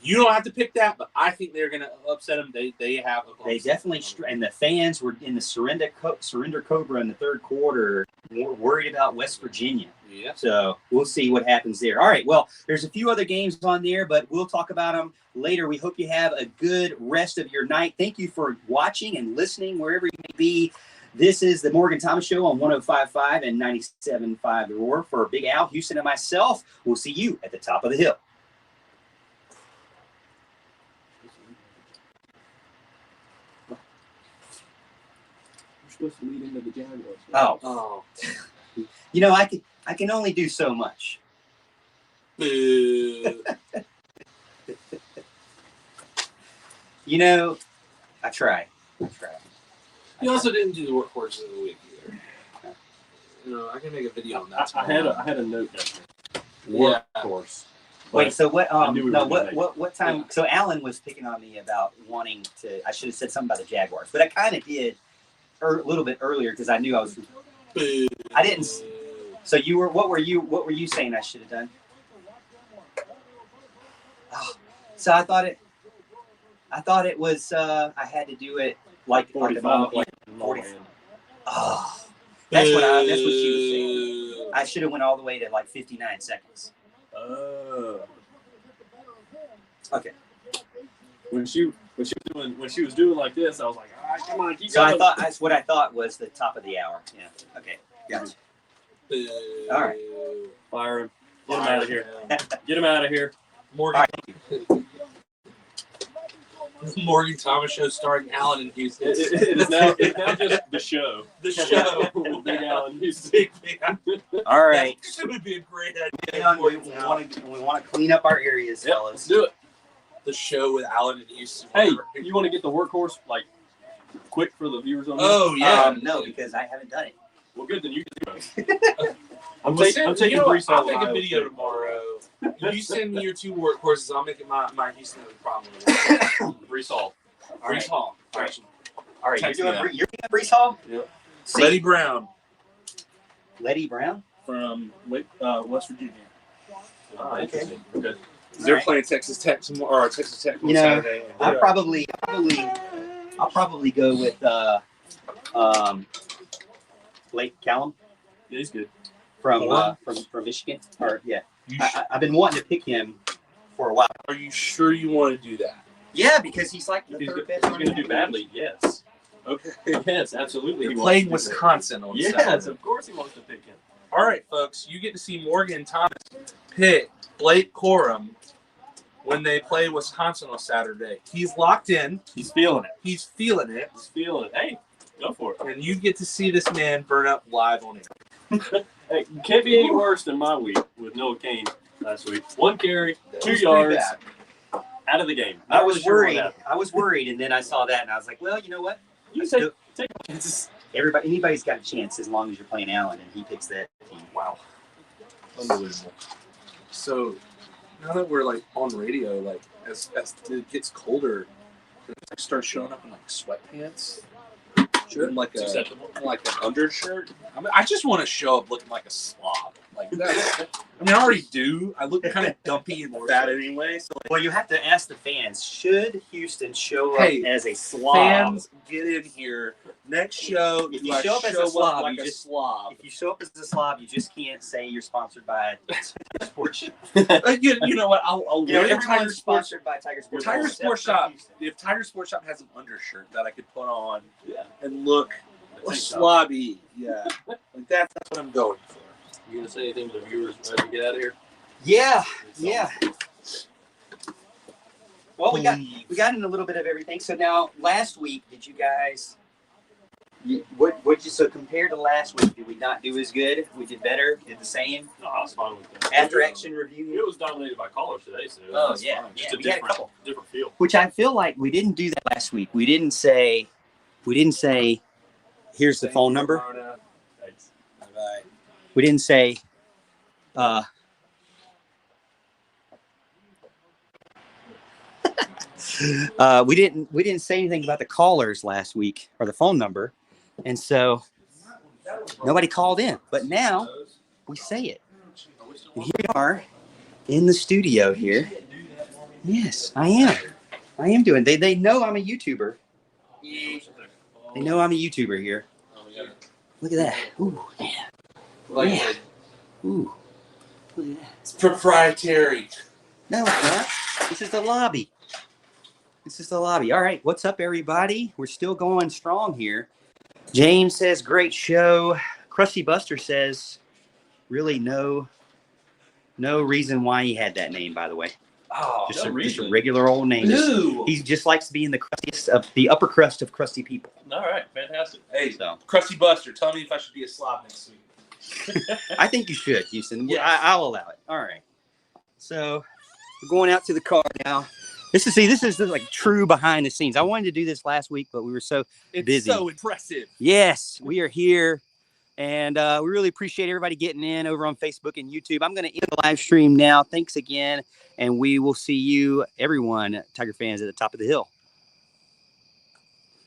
You don't have to pick that, but I think they're going to upset them. They have Oklahoma. They definitely and the fans were in the surrender Cobra in the third quarter, more worried about West Virginia. Yeah. So we'll see what happens there. All right, well, there's a few other games on there, but we'll talk about them later. We hope you have a good rest of your night. Thank you for watching and listening wherever you may be. This is the Morgan Thomas Show on 105.5 and 97.5 The Roar. For Big Al, Houston, and myself, we'll see you at the top of the hill. You're supposed to lead into the Jaguars. Oh. I can only do so much. Boo. I try. You also didn't do the workhorses of the week either. I can make a video on that. I had a note down there. Workhorse. Wait, so what? What time? So Alan was picking on me about wanting to. I should have said something about the Jaguars, but I kind of did a little bit earlier because I knew I was. Boo. I didn't. So you were. What were you saying I should have done? Oh, so I thought it was. I had to do it. Like 45. Oh, that's what she was saying. I should have went all the way to like 59 seconds. Okay. When she was doing like this, I was like, all right, come on, keep going. So what I thought was the top of the hour. Yeah. Okay. Gotcha. All right. Fire him. Get him out of here. Get him out of here. Morgan. All right. Morgan Thomas Show starring Allen and Houston. It's now just the show. The show. With Big Allen Houston. Big fan. All right. That would be a great idea. Hang on, we want to clean up our areas, Yep, fellas. let's do it. The show with Allen and Houston. Hey, you want to get the workhorse like quick for the viewers on? Oh yeah. No, because I haven't done it. Well, good. Then you can do it. I'm taking you know what? Brees I'll out make a Iowa video State. tomorrow. You send me your 2 workhorses. I'll make it my Houston have a problem with it. Brees Hall. All right. Brees Hall. All right. All right, Text you're me doing Brees Hall? Yep. See, Letty Brown Letty Brown? from West Virginia. Ah, interesting. Okay. They're Right. playing Texas Tech tomorrow, or Texas Tech on You know, Saturday. I'll probably go with Blake Callum Yeah, he's good. from Michigan. Or yeah, You I've been wanting to pick him for a while. are you sure you want to do that? Yeah, because he's like the He's third going best. to do badly. Yes. Okay. Yes, absolutely. They're he wants playing to do Wisconsin on that. Yes, Saturday. of course he wants to pick him. All right, folks, you get to see Morgan Thomas pick Blake Corum when they play Wisconsin on Saturday. He's locked in. He's feeling it. He's feeling it. He's feeling it. Hey, go for it. And you get to see this man burn up live on it. Hey, can't be any worse than my week with Noah Kane last week. 1 carry, 2 was pretty yards, bad. out of the game. I Not was really sure what worried. happened. I was worried, and then I saw that, and I was like, well, you know what? You Let's take go. chances. Anybody's got a chance as long as you're playing Allen, and he picks that team. Wow. Unbelievable. So now that we're like on radio, like as it gets colder, I start showing up in like sweatpants. Sure. And like It's acceptable. an undershirt. I mean, I just want to show up looking like a slob. Like that. I mean, I already do. I look kind of dumpy and fat anyway. So Well, you have to ask the fans, should Houston show up Hey, as a slob? fans, get in here. Next show, If do you I show up as a slob, like you a just- slob. If you show up as a slob, you just can't say you're sponsored by Sports Shop. You know what? I'll You know, wear the everyone's Tiger Sports. sponsored by Tiger Sports. Tiger except Sports for Shop. Houston. If Tiger Sports Shop has an undershirt that I could put on Yeah. and look slobby, yeah, like that's what I'm going for. You gonna say anything to the viewers as we get out of here? Yeah, yeah. Well, we got in a little bit of everything. So now, last week, did you guys? So compared to last week, did we not do as good? We did better. Did the same. No, I was fine with that. After action review. It was dominated by callers today, so Oh, that's yeah, fine. yeah, Just a we had a couple. different feel. Which I feel like we didn't do that last week. We didn't say. Here's the phone number. Thanks. Bye. We didn't say. We didn't say anything about the callers last week or the phone number, and so nobody called in. But now we say it. And here we are in the studio here. Yes, I am. I am doing. They know I'm a YouTuber. They know I'm a YouTuber here. Look at that. Ooh, yeah. Like Yeah. Ooh. Look at that. it's proprietary. No, it's not. This is the lobby. This is the lobby. All right. What's up, everybody? We're still going strong here. James says, great show. Krusty Buster says, really no reason why he had that name, by the way. Oh, Just a regular old name. He just likes to be in the crustiest of the upper crust of crusty people. All right, fantastic. Hey, So Krusty Buster, tell me if I should be a slob next week. I think you should, Houston. Yes. I'll allow it. All right. So we're going out to the car now. This is like true behind the scenes. I wanted to do this last week, but we were so It's busy. so impressive. Yes, we are here. And we really appreciate everybody getting in over on Facebook and YouTube. I'm going to end the live stream now. Thanks again. And we will see you, everyone, Tiger fans, at the top of the hill.